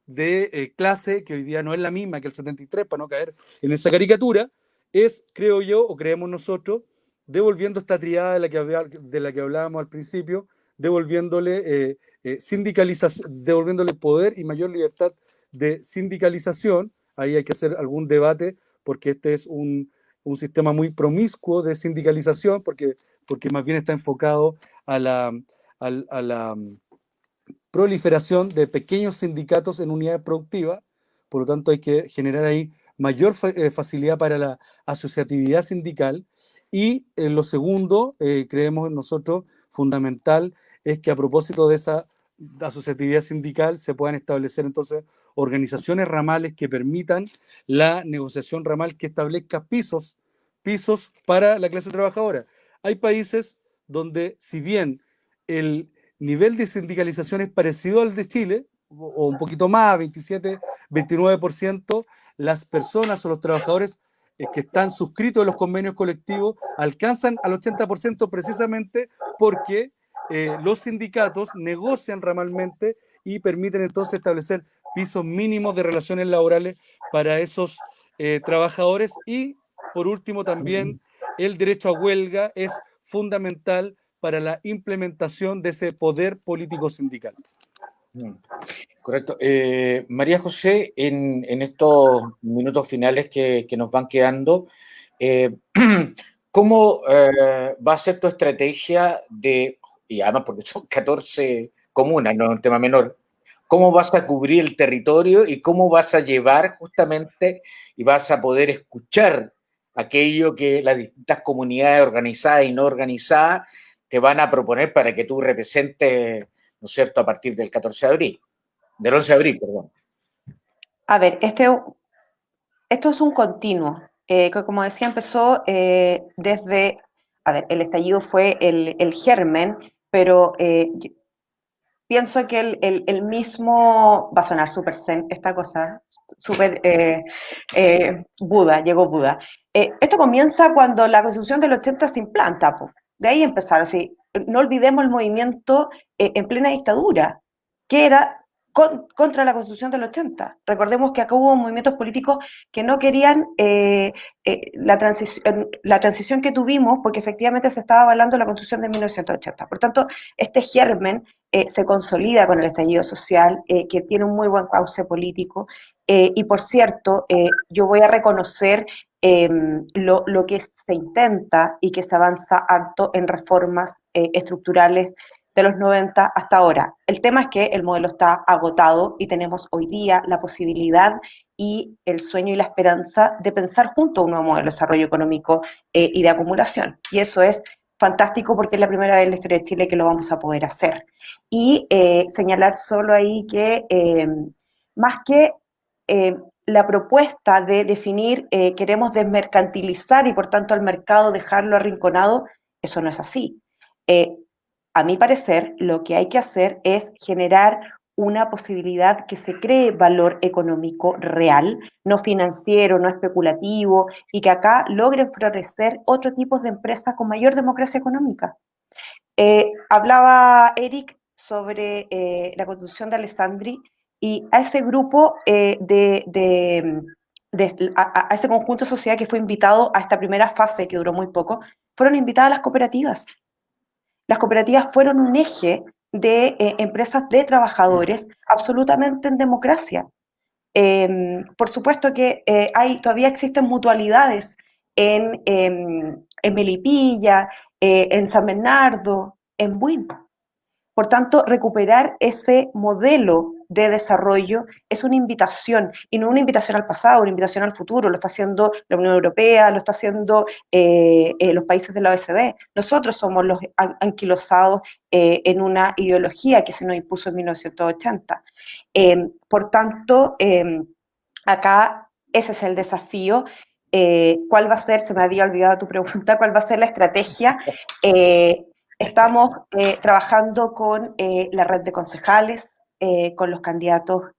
de clase que hoy día no es la misma que el 73, para no caer en esa caricatura, es, creo yo, o creemos nosotros, devolviendo esta triada de la que hablábamos al principio, devolviéndole devolviéndole poder y mayor libertad de sindicalización. Ahí hay que hacer algún debate, porque este es un sistema muy promiscuo de sindicalización, porque más bien está enfocado a la proliferación de pequeños sindicatos en unidades productivas. Por lo tanto, hay que generar ahí mayor facilidad para la asociatividad sindical. Y lo segundo, creemos nosotros, fundamental, es que a propósito de esa asociatividad sindical se puedan establecer entonces organizaciones ramales que permitan la negociación ramal, que establezca pisos para la clase trabajadora. Hay países donde, si bien el nivel de sindicalización es parecido al de Chile, o un poquito más, 27, 29%, las personas o los trabajadores que están suscritos en los convenios colectivos alcanzan al 80% precisamente porque los sindicatos negocian ramalmente y permiten entonces establecer pisos mínimos de relaciones laborales para esos trabajadores. Y por último también el derecho a huelga es fundamental para la implementación de ese poder político sindical. Correcto. María José, en estos minutos finales que nos van quedando, ¿cómo va a ser tu estrategia y además porque son 14 comunas, no es un tema menor, cómo vas a cubrir el territorio y cómo vas a llevar justamente y vas a poder escuchar aquello que las distintas comunidades organizadas y no organizadas te van a proponer para que tú representes, ¿no es cierto?, a partir del 14 de abril? Del 11 de abril, perdón. A ver, esto es un continuo, que como decía empezó desde, a ver, el estallido fue el germen, pero pienso que el mismo, va a sonar súper zen esta cosa, súper Buda, llegó Buda. Esto comienza cuando la Constitución del 80 se implanta, po. De ahí empezaron, sí. No olvidemos el movimiento en plena dictadura, que era contra la Constitución del 80. Recordemos que acá hubo movimientos políticos que no querían la transición que tuvimos, porque efectivamente se estaba avalando la Constitución de 1980. Por tanto, este germen se consolida con el estallido social, que tiene un muy buen cauce político, y por cierto, yo voy a reconocer lo que se intenta y que se avanza harto en reformas estructurales de los 90 hasta ahora. El tema es que el modelo está agotado y tenemos hoy día la posibilidad y el sueño y la esperanza de pensar junto a un nuevo modelo de desarrollo económico y de acumulación. Y eso es fantástico porque es la primera vez en la historia de Chile que lo vamos a poder hacer. Y señalar solo ahí que más que la propuesta de definir queremos desmercantilizar y por tanto al mercado dejarlo arrinconado, eso no es así. A mi parecer, lo que hay que hacer es generar una posibilidad que se cree valor económico real, no financiero, no especulativo, y que acá logren florecer otro tipo de empresas con mayor democracia económica. Hablaba Eric sobre la constitución de Alessandri y a ese grupo a ese conjunto de sociedad que fue invitado a esta primera fase que duró muy poco, fueron invitadas las cooperativas. Las cooperativas fueron un eje de empresas de trabajadores absolutamente en democracia. Por supuesto que todavía existen mutualidades en Melipilla, en San Bernardo, en Buin. Por tanto, recuperar ese modelo de desarrollo es una invitación, y no una invitación al pasado, una invitación al futuro. Lo está haciendo la Unión Europea, lo está haciendo los países de la OECD. Nosotros somos los anquilosados en una ideología que se nos impuso en 1980. Por tanto, acá ese es el desafío. ¿Cuál va a ser, se me había olvidado tu pregunta, cuál va a ser la estrategia? Estamos trabajando con la red de concejales, con los candidatos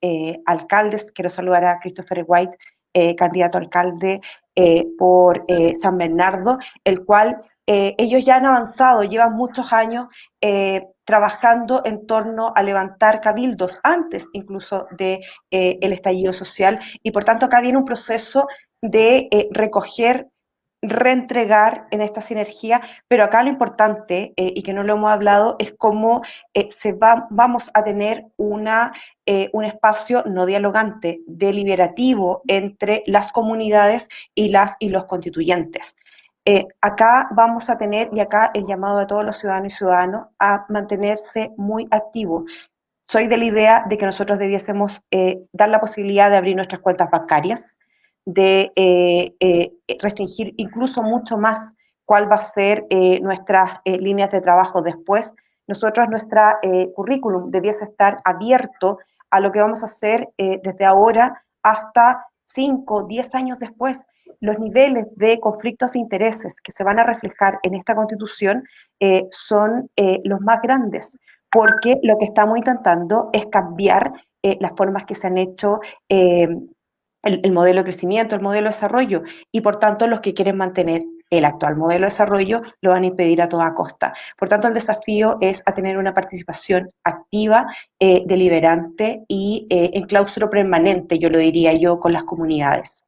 alcaldes. Quiero saludar a Christopher White, candidato alcalde por San Bernardo, el cual ellos ya han avanzado, llevan muchos años trabajando en torno a levantar cabildos antes incluso de el estallido social, y por tanto acá viene un proceso de recoger, reentregar en esta sinergia, pero acá lo importante, y que no lo hemos hablado, es cómo vamos a tener un espacio no dialogante, deliberativo entre las comunidades y los constituyentes. Acá vamos a tener, y acá el llamado a todos los ciudadanos y ciudadanas a mantenerse muy activos. Soy de la idea de que nosotros debiésemos dar la posibilidad de abrir nuestras cuentas bancarias, de restringir incluso mucho más cuál va a ser nuestras líneas de trabajo después. Nosotros, nuestra currículum debiese estar abierto a lo que vamos a hacer desde ahora hasta 5, 10 años después. Los niveles de conflictos de intereses que se van a reflejar en esta Constitución son los más grandes, porque lo que estamos intentando es cambiar las formas que se han hecho el modelo de crecimiento, el modelo de desarrollo, y por tanto los que quieren mantener el actual modelo de desarrollo lo van a impedir a toda costa. Por tanto, el desafío es a tener una participación activa, deliberante y en claustro permanente, yo lo diría yo, con las comunidades.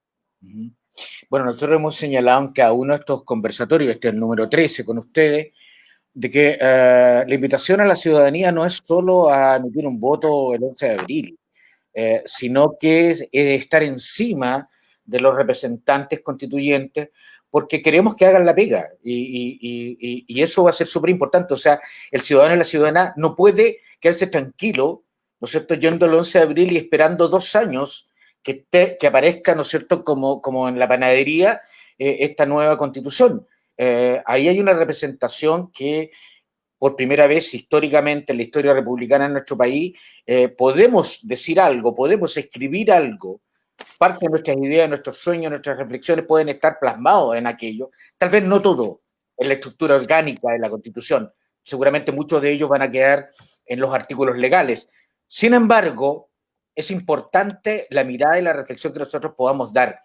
Bueno, nosotros hemos señalado en cada uno de estos conversatorios, este es el número 13 con ustedes, de que la invitación a la ciudadanía no es solo a emitir un voto el 11 de abril, sino que es estar encima de los representantes constituyentes, porque queremos que hagan la pega, y eso va a ser súper importante. O sea, el ciudadano y la ciudadana no puede quedarse tranquilo, ¿no es cierto?, yendo el 11 de abril y esperando 2 años que aparezca, ¿no es cierto?, como en la panadería, esta nueva constitución. Ahí hay una representación que por primera vez históricamente en la historia republicana en nuestro país, podemos decir algo, podemos escribir algo. Parte de nuestras ideas, nuestros sueños, nuestras reflexiones pueden estar plasmados en aquello. Tal vez no todo en la estructura orgánica de la Constitución. Seguramente muchos de ellos van a quedar en los artículos legales. Sin embargo, es importante la mirada y la reflexión que nosotros podamos dar.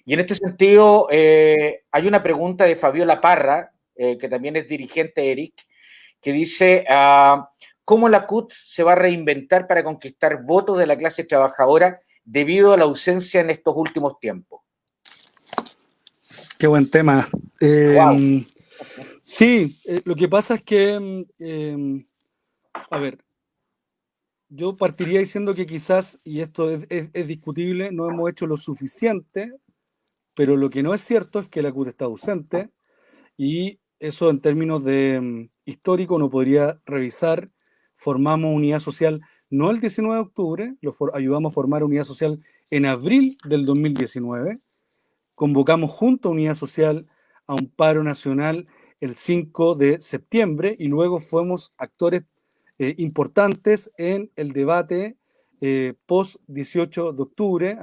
Y en este sentido, hay una pregunta de Fabiola Parra, que también es dirigente, Eric, que dice, ¿cómo la CUT se va a reinventar para conquistar votos de la clase trabajadora debido a la ausencia en estos últimos tiempos? Qué buen tema. Wow. Sí, lo que pasa es que, a ver, yo partiría diciendo que quizás, y esto es discutible, no hemos hecho lo suficiente, pero lo que no es cierto es que la CUT está ausente, y eso en términos de histórico uno podría revisar. Formamos unidad social no el 19 de octubre, ayudamos a formar unidad social en abril del 2019, convocamos junto a Unidad Social a un paro nacional el 5 de septiembre y luego fuimos actores importantes en el debate post 18 de octubre.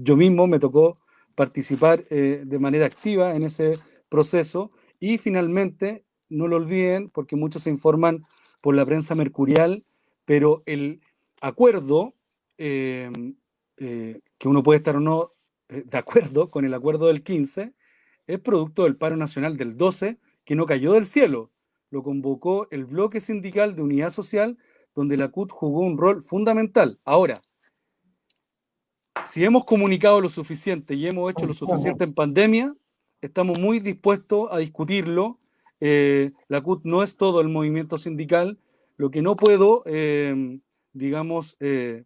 Yo mismo me tocó participar de manera activa en ese proceso y finalmente, no lo olviden porque muchos se informan por la prensa mercurial, pero el acuerdo que uno puede estar o no de acuerdo con el acuerdo del 15, es producto del paro nacional del 12, que no cayó del cielo. Lo convocó el bloque sindical de Unidad Social, donde la CUT jugó un rol fundamental. Ahora, si hemos comunicado lo suficiente y hemos hecho lo suficiente en pandemia, estamos muy dispuestos a discutirlo. La CUT no es todo el movimiento sindical. Lo que no puedo,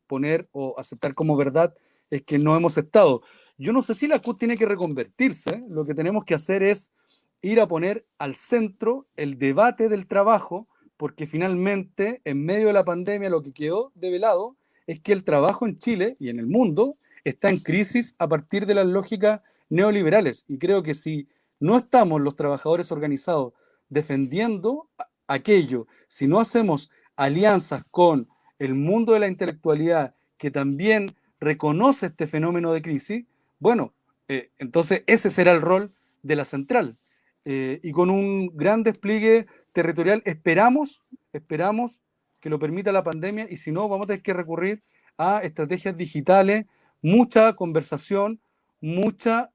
poner o aceptar como verdad es que no hemos estado. Yo no sé si la CUT tiene que reconvertirse. Lo que tenemos que hacer es ir a poner al centro el debate del trabajo, porque finalmente, en medio de la pandemia, lo que quedó develado es que el trabajo en Chile y en el mundo está en crisis a partir de las lógicas neoliberales. Y creo que si no estamos los trabajadores organizados defendiendo aquello, si no hacemos alianzas con el mundo de la intelectualidad que también reconoce este fenómeno de crisis, bueno, entonces ese será el rol de la central. Y con un gran despliegue territorial esperamos que lo permita la pandemia, y si no, vamos a tener que recurrir a estrategias digitales, mucha conversación, mucho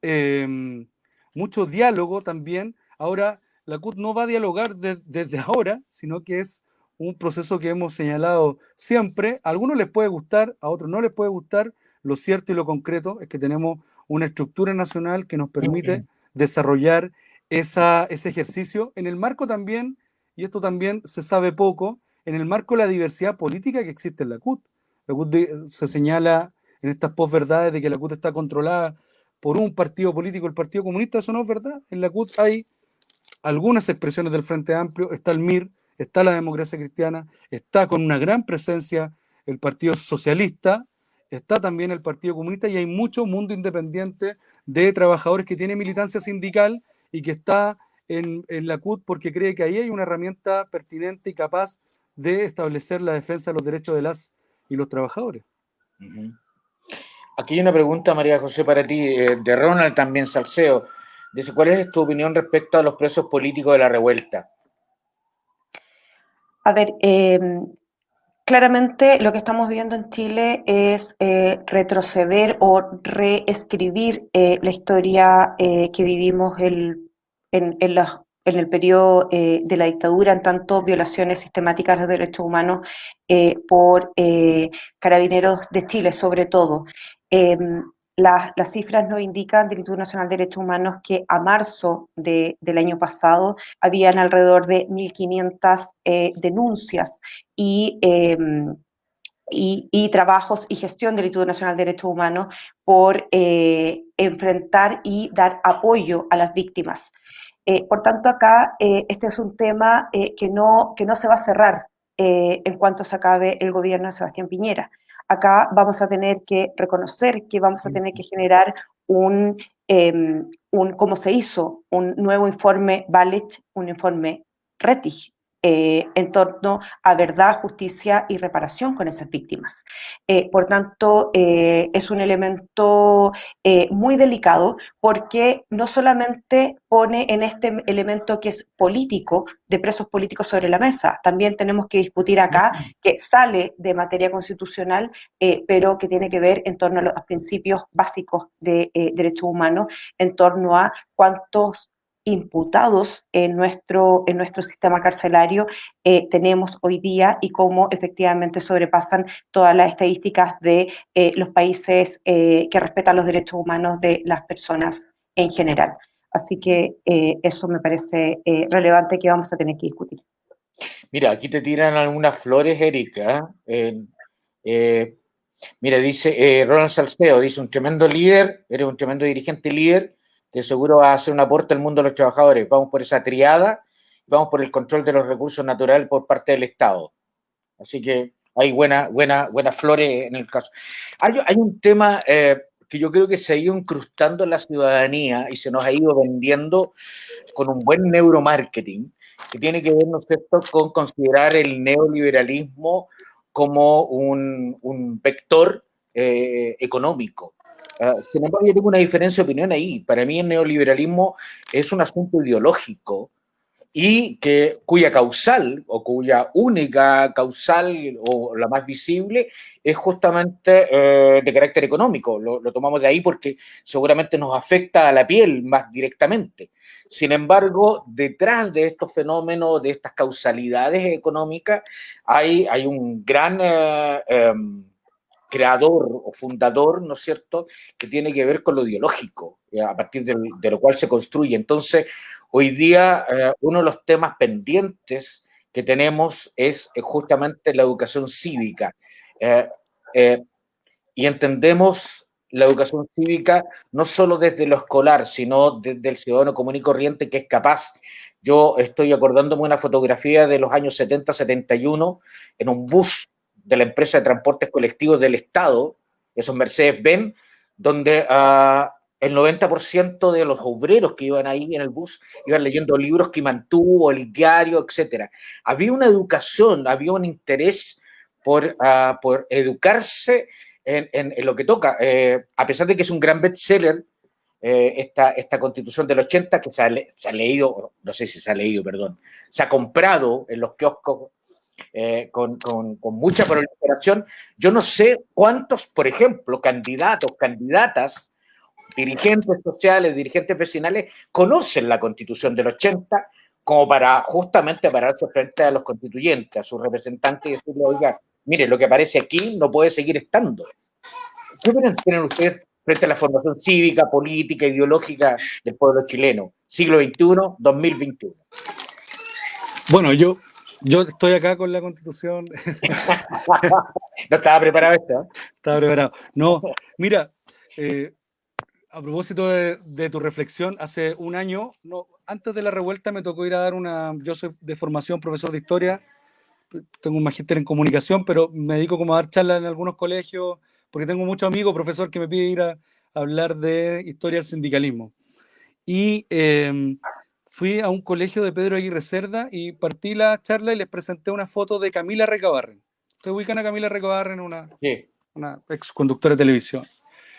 diálogo también. Ahora, la CUT no va a dialogar desde ahora, sino que es un proceso que hemos señalado siempre. A algunos les puede gustar, a otros no les puede gustar. Lo cierto y lo concreto es que tenemos una estructura nacional que nos permite desarrollar ese ejercicio en el marco también, y esto también se sabe poco, en el marco de la diversidad política que existe en la CUT. La CUT se señala en estas posverdades de que la CUT está controlada por un partido político, el Partido Comunista. Eso no es verdad. En la CUT hay algunas expresiones del Frente Amplio, está el MIR, está la Democracia Cristiana, está con una gran presencia el Partido Socialista, está también el Partido Comunista, y hay mucho mundo independiente de trabajadores que tiene militancia sindical y que está en la CUT porque cree que ahí hay una herramienta pertinente y capaz de establecer la defensa de los derechos de las y los trabajadores. Aquí hay una pregunta, María José, para ti, de Ronald también Salceo. Dice, ¿cuál es tu opinión respecto a los presos políticos de la revuelta? A ver, claramente lo que estamos viendo en Chile es retroceder o reescribir la historia que vivimos en el periodo de la dictadura, en tanto violaciones sistemáticas de los derechos humanos por carabineros de Chile, sobre todo. Las cifras nos indican del Instituto Nacional de Derechos Humanos que a marzo del año pasado habían alrededor de 1.500 denuncias y trabajos y gestión del Instituto Nacional de Derechos Humanos por enfrentar y dar apoyo a las víctimas. Por tanto, acá este es un tema que no se va a cerrar en cuanto se acabe el gobierno de Sebastián Piñera. Acá vamos a tener que reconocer que vamos a tener que generar como se hizo, un nuevo informe Balich, un informe Rettig, en torno a verdad, justicia y reparación con esas víctimas. Por tanto, es un elemento muy delicado porque no solamente pone en este elemento que es político, de presos políticos sobre la mesa, también tenemos que discutir acá que sale de materia constitucional, pero que tiene que ver en torno a los principios básicos de derechos humanos, en torno a cuántos imputados en nuestro sistema carcelario tenemos hoy día y cómo efectivamente sobrepasan todas las estadísticas de los países que respetan los derechos humanos de las personas en general. Así que eso me parece relevante que vamos a tener que discutir. Mira, aquí te tiran algunas flores, Erika. Mira, dice Ronald Salceo, dice, un tremendo líder, eres un tremendo dirigente líder, que seguro va a hacer un aporte al mundo de los trabajadores. Vamos por esa triada, vamos por el control de los recursos naturales por parte del Estado. Así que hay buenas flores en el caso. Hay un tema que yo creo que se ha ido incrustando en la ciudadanía y se nos ha ido vendiendo con un buen neuromarketing, que tiene que ver, ¿no es cierto?, con considerar el neoliberalismo como un vector económico. Sin embargo, yo tengo una diferencia de opinión ahí. Para mí el neoliberalismo es un asunto ideológico y cuya causal o cuya única causal o la más visible es justamente de carácter económico. Lo tomamos de ahí porque seguramente nos afecta a la piel más directamente. Sin embargo, detrás de estos fenómenos, de estas causalidades económicas, hay un gran creador o fundador, ¿no es cierto?, que tiene que ver con lo ideológico, a partir de lo cual se construye. Entonces, hoy día, uno de los temas pendientes que tenemos es justamente la educación cívica. Y entendemos la educación cívica no solo desde lo escolar, sino desde el ciudadano común y corriente que es capaz. Yo estoy acordándome una fotografía de los años 70-71 en un bus de la empresa de transportes colectivos del Estado, esos Mercedes-Benz, donde el 90% de los obreros que iban ahí en el bus iban leyendo libros que mantuvo, el diario, etc. Había una educación, había un interés por educarse en lo que toca. A pesar de que es un gran bestseller, esta Constitución del 80, que se ha leído, no sé si se ha leído, perdón, se ha comprado en los kioscos con mucha proliferación. Yo no sé cuántos, por ejemplo, candidatos, candidatas, dirigentes sociales, dirigentes vecinales, conocen la Constitución del 80 como para justamente pararse frente a los constituyentes, a sus representantes y decirle, oiga, mire, lo que aparece aquí no puede seguir estando. ¿Qué opinión tienen ustedes frente a la formación cívica, política, ideológica del pueblo chileno? Siglo XXI, 2021. Bueno, yo estoy acá con la Constitución. No estaba preparado esto, ¿eh? Estaba preparado. No, mira, a propósito de tu reflexión, hace un año, no, antes de la revuelta me tocó ir a dar yo soy de formación profesor de historia, tengo un magíster en comunicación, pero me dedico como a dar charlas en algunos colegios, porque tengo muchos amigos, profesor, que me piden ir a hablar de historia del sindicalismo. Y fui a un colegio de Pedro Aguirre Cerda y partí la charla y les presenté una foto de Camila Recabarren. ¿Ustedes ubican a Camila Recabarren, una ex conductora de televisión?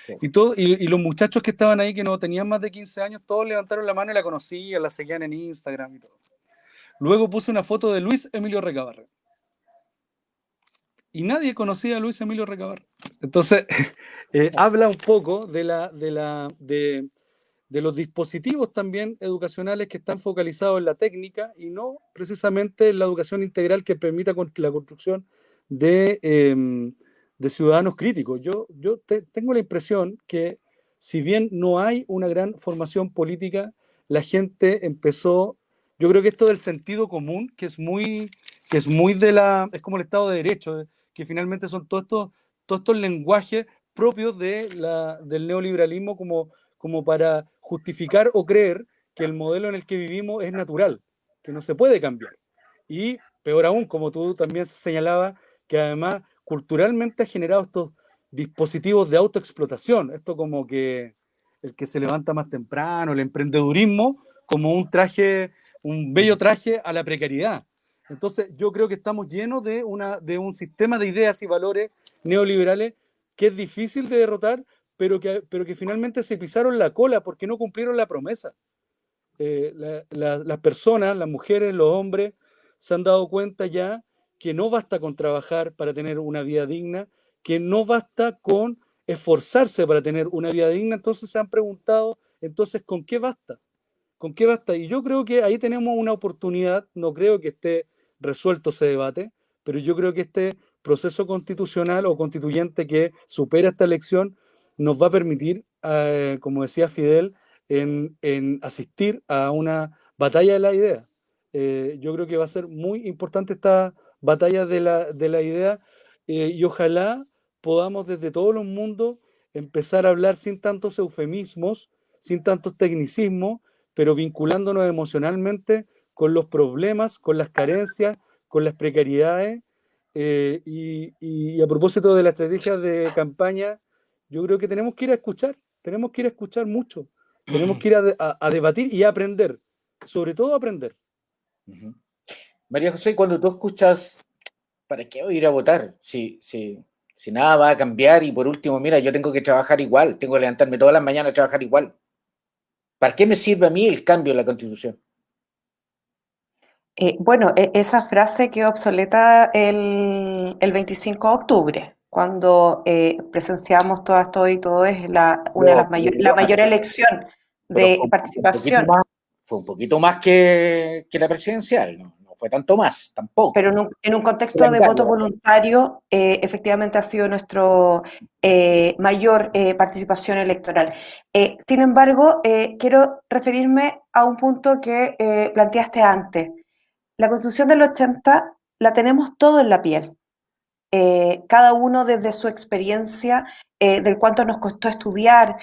Sí. Y los muchachos que estaban ahí, que no tenían más de 15 años, todos levantaron la mano y la conocían, la seguían en Instagram y todo. Luego puse una foto de Luis Emilio Recabarren. Y nadie conocía a Luis Emilio Recabarren. Entonces, habla un poco de los dispositivos también educacionales que están focalizados en la técnica y no precisamente en la educación integral que permita la construcción de ciudadanos críticos. Yo tengo la impresión que si bien no hay una gran formación política, la gente empezó, yo creo que esto del sentido común, que es muy es como el Estado de Derecho, que finalmente son todos estos lenguajes propios del neoliberalismo como para justificar o creer que el modelo en el que vivimos es natural, que no se puede cambiar. Y peor aún, como tú también señalabas, que además culturalmente ha generado estos dispositivos de autoexplotación, esto como que el que se levanta más temprano, el emprendedurismo, como un bello traje a la precariedad. Entonces yo creo que estamos llenos de un sistema de ideas y valores neoliberales que es difícil de derrotar, pero que finalmente se pisaron la cola porque no cumplieron la promesa. Las personas, las mujeres, los hombres, se han dado cuenta ya que no basta con trabajar para tener una vida digna, que no basta con esforzarse para tener una vida digna, entonces se han preguntado, entonces, ¿con qué basta? ¿Con qué basta? Y yo creo que ahí tenemos una oportunidad, no creo que esté resuelto ese debate, pero yo creo que este proceso constitucional o constituyente que supera esta elección nos va a permitir, como decía Fidel, en asistir a una batalla de la idea. Yo creo que va a ser muy importante esta batalla de la idea y ojalá podamos desde todos los mundos empezar a hablar sin tantos eufemismos, sin tantos tecnicismos, pero vinculándonos emocionalmente con los problemas, con las carencias, con las precariedades y a propósito de la estrategia de campaña, yo creo que tenemos que ir a escuchar mucho, tenemos que ir a debatir y a aprender, sobre todo a aprender. María José, cuando tú escuchas, ¿para qué voy a ir a votar? Si nada va a cambiar y por último, mira, yo tengo que trabajar igual, tengo que levantarme todas las mañanas a trabajar igual. ¿Para qué me sirve a mí el cambio de la Constitución? Bueno, esa frase quedó obsoleta el 25 de octubre, cuando presenciamos todo y todo es una de las la mayor elección Pero de participación. fue un poquito más que la presidencial, no fue tanto más, tampoco. Pero en un contexto de voto voluntario, efectivamente ha sido nuestro mayor participación electoral. Sin embargo, quiero referirme a un punto que planteaste antes. La Constitución del 80 la tenemos todo en la piel. Cada uno desde su experiencia, del cuánto nos costó estudiar,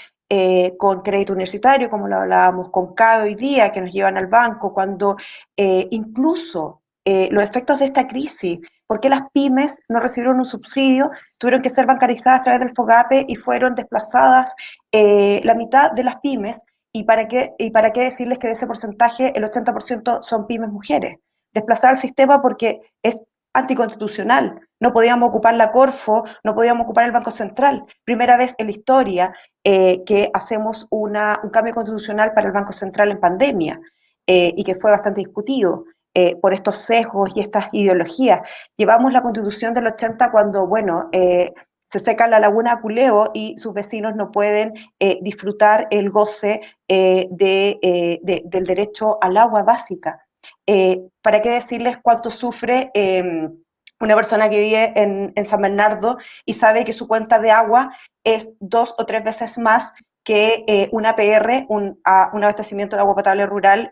con crédito universitario, como lo hablábamos, con CAE hoy día, que nos llevan al banco, cuando incluso los efectos de esta crisis, por qué las pymes no recibieron un subsidio, tuvieron que ser bancarizadas a través del FOGAPE y fueron desplazadas la mitad de las pymes, y para qué decirles que de ese porcentaje el 80% son pymes mujeres. Desplazar al sistema porque es anticonstitucional. No podíamos ocupar la Corfo, no podíamos ocupar el Banco Central. Primera vez en la historia que hacemos un cambio constitucional para el Banco Central en pandemia, y que fue bastante discutido por estos sesgos y estas ideologías. Llevamos la Constitución del 80 cuando, bueno, se seca la laguna Culeo y sus vecinos no pueden disfrutar el goce del derecho al agua básica. ¿Para qué decirles cuánto sufre una persona que vive en San Bernardo y sabe que su cuenta de agua es 2 o 3 veces más que una APR, un abastecimiento de agua potable rural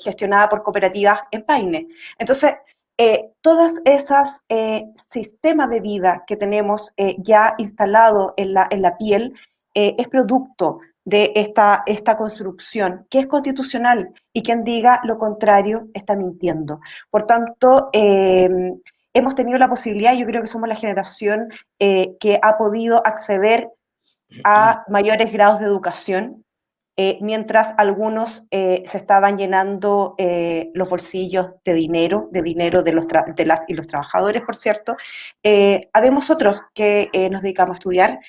gestionada por cooperativas en Paine? Entonces, todas esas sistemas de vida que tenemos ya instalado en la piel es producto de esta construcción, que es constitucional, y quien diga lo contrario está mintiendo. Por tanto, hemos tenido la posibilidad, yo creo que somos la generación que ha podido acceder a mayores grados de educación, mientras algunos se estaban llenando los bolsillos de dinero de las y los trabajadores, por cierto. Habemos otros que nos dedicamos a estudiar,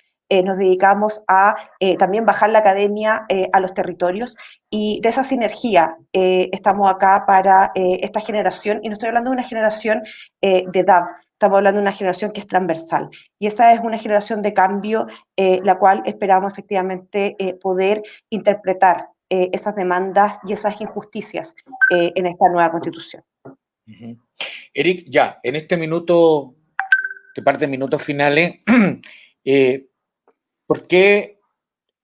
nos dedicamos a también bajar la academia a los territorios, y de esa sinergia estamos acá para esta generación, y no estoy hablando de una generación de edad, estamos hablando de una generación que es transversal, y esa es una generación de cambio, la cual esperamos efectivamente poder interpretar esas demandas y esas injusticias en esta nueva Constitución. Eric, ya, en este minuto, que parte de minutos finales, ¿por qué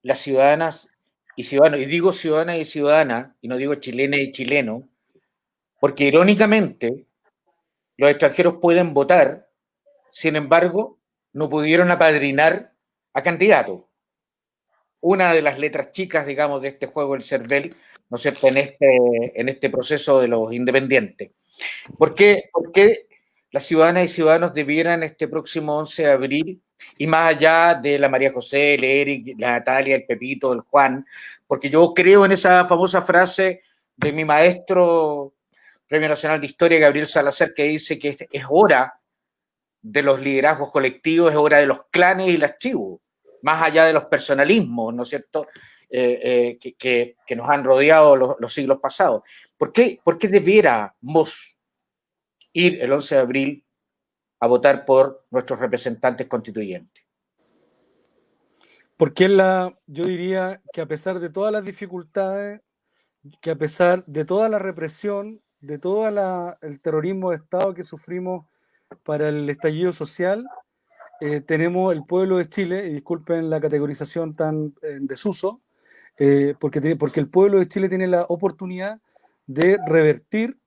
las ciudadanas y ciudadanos, y digo ciudadanas y ciudadanas, y no digo chilenas y chilenos, porque irónicamente los extranjeros pueden votar, sin embargo, no pudieron apadrinar a candidatos? Una de las letras chicas, digamos, de este juego, el CERVEL, ¿no es cierto?, en este proceso de los independientes. ¿Por qué las ciudadanas y ciudadanos debieran este próximo 11 de abril, y más allá de la María José, el Eric, la Natalia, el Pepito, el Juan, porque yo creo en esa famosa frase de mi maestro, Premio Nacional de Historia, Gabriel Salazar, que dice que es hora de los liderazgos colectivos, es hora de los clanes y las tribus, más allá de los personalismos, ¿no es cierto?, que nos han rodeado los siglos pasados. ¿Por qué debiéramos ir el 11 de abril a votar por nuestros representantes constituyentes? Porque yo diría que a pesar de todas las dificultades, que a pesar de toda la represión, de todo el terrorismo de Estado que sufrimos para el estallido social, tenemos el pueblo de Chile, y disculpen la categorización tan en desuso, porque el pueblo de Chile tiene la oportunidad de revertir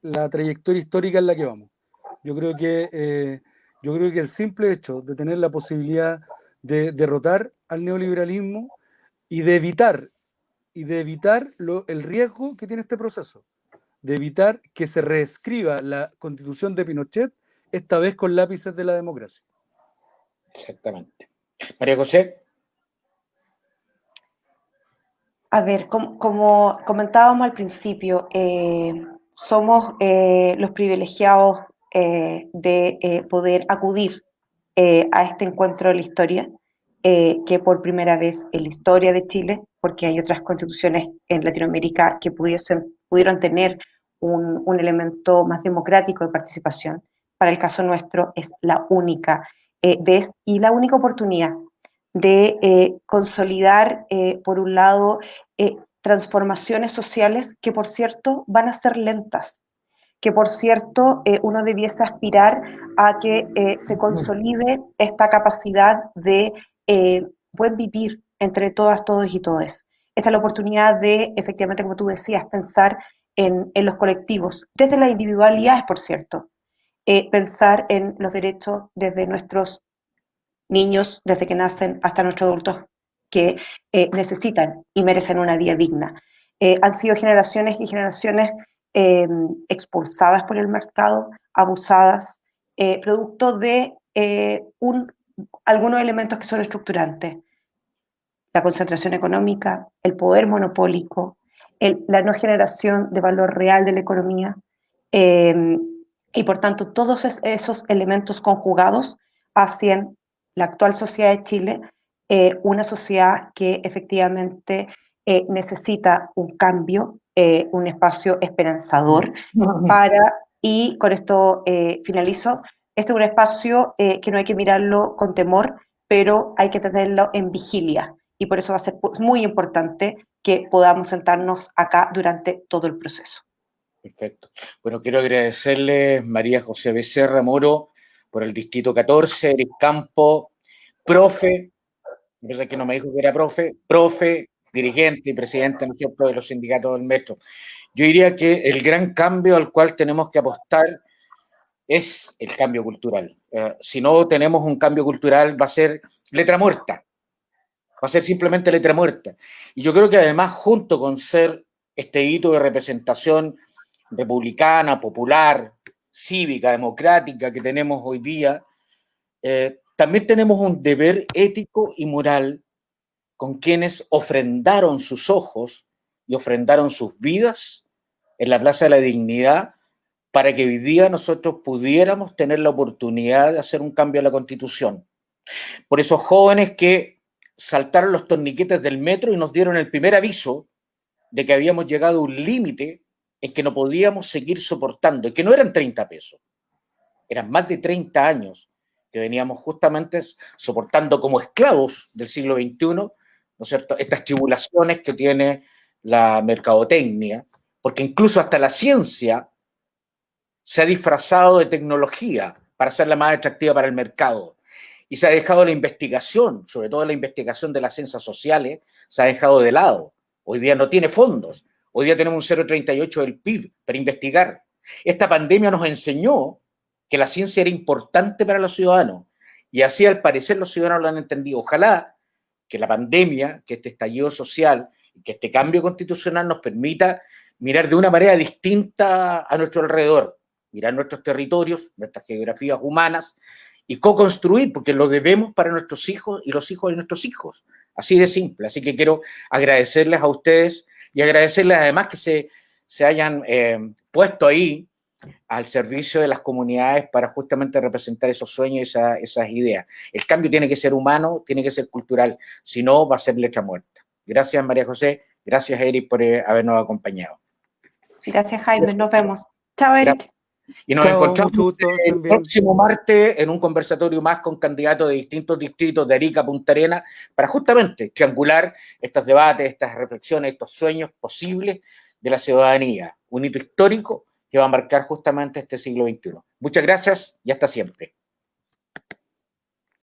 la trayectoria histórica en la que vamos. Yo creo que el simple hecho de tener la posibilidad de derrotar al neoliberalismo y de evitar el riesgo que tiene este proceso, de evitar que se reescriba la Constitución de Pinochet, esta vez con lápices de la democracia. Exactamente. María José. A ver, como comentábamos al principio, somos los privilegiados de poder acudir a este encuentro de la historia, que por primera vez en la historia de Chile, porque hay otras constituciones en Latinoamérica que pudieron tener un elemento más democrático de participación. Para el caso nuestro es la única vez y la única oportunidad de consolidar, por un lado, transformaciones sociales que, por cierto, van a ser lentas, que, por cierto, uno debiese aspirar a que se consolide esta capacidad de buen vivir entre todas, todos y todes. Esta es la oportunidad de, efectivamente, como tú decías, pensar en los colectivos, desde las individualidades, por cierto, pensar en los derechos desde nuestros niños desde que nacen hasta nuestros adultos que necesitan y merecen una vida digna. Han sido generaciones y generaciones expulsadas por el mercado, abusadas, producto de algunos elementos que son estructurantes. La concentración económica, el poder monopólico, la no generación de valor real de la economía, y por tanto todos esos elementos conjugados hacen la actual sociedad de Chile una sociedad que efectivamente necesita un cambio, un espacio esperanzador y con esto finalizo, este es un espacio que no hay que mirarlo con temor, pero hay que tenerlo en vigilia y por eso va a ser muy importante que podamos sentarnos acá durante todo el proceso. Perfecto. Bueno, quiero agradecerles María José Becerra Moro por el Distrito 14, Eric Campo, profe, me parece que no me dijo que era profe, dirigente y presidente, ¿no es cierto?, de los sindicatos del metro. Yo diría que el gran cambio al cual tenemos que apostar es el cambio cultural. Si no tenemos un cambio cultural, va a ser letra muerta. Va a ser simplemente letra muerta. Y yo creo que además, junto con ser este hito de representación republicana, popular, cívica, democrática que tenemos hoy día, también tenemos un deber ético y moral con quienes ofrendaron sus ojos y ofrendaron sus vidas en la Plaza de la Dignidad para que hoy día nosotros pudiéramos tener la oportunidad de hacer un cambio a la Constitución. Por esos jóvenes que saltaron los torniquetes del metro y nos dieron el primer aviso de que habíamos llegado a un límite en que no podíamos seguir soportando, y que no eran 30 pesos, eran más de 30 años que veníamos justamente soportando como esclavos del siglo XXI, ¿no es cierto?, estas tribulaciones que tiene la mercadotecnia, porque incluso hasta la ciencia se ha disfrazado de tecnología para hacerla más atractiva para el mercado. Y se ha dejado la investigación, sobre todo la investigación de las ciencias sociales, se ha dejado de lado. Hoy día no tiene fondos. Hoy día tenemos un 0,38 del PIB para investigar. Esta pandemia nos enseñó que la ciencia era importante para los ciudadanos. Y así, al parecer, los ciudadanos lo han entendido. Ojalá que la pandemia, que este estallido social, que este cambio constitucional nos permita mirar de una manera distinta a nuestro alrededor, mirar nuestros territorios, nuestras geografías humanas, y co-construir, porque lo debemos para nuestros hijos y los hijos de nuestros hijos. Así de simple. Así que quiero agradecerles a ustedes y agradecerles además que se hayan puesto ahí al servicio de las comunidades para justamente representar esos sueños y esas ideas. El cambio tiene que ser humano, tiene que ser cultural, si no va a ser letra muerta. Gracias, María José. Gracias, Eric, por habernos acompañado. Gracias, Jaime. Nos vemos. Chao, Eric. Y nos encontramos el próximo martes en un conversatorio más con candidatos de distintos distritos de Arica, Punta Arenas, para justamente triangular estos debates, estas reflexiones, estos sueños posibles de la ciudadanía. Un hito histórico que va a marcar justamente este siglo XXI. Muchas gracias y hasta siempre.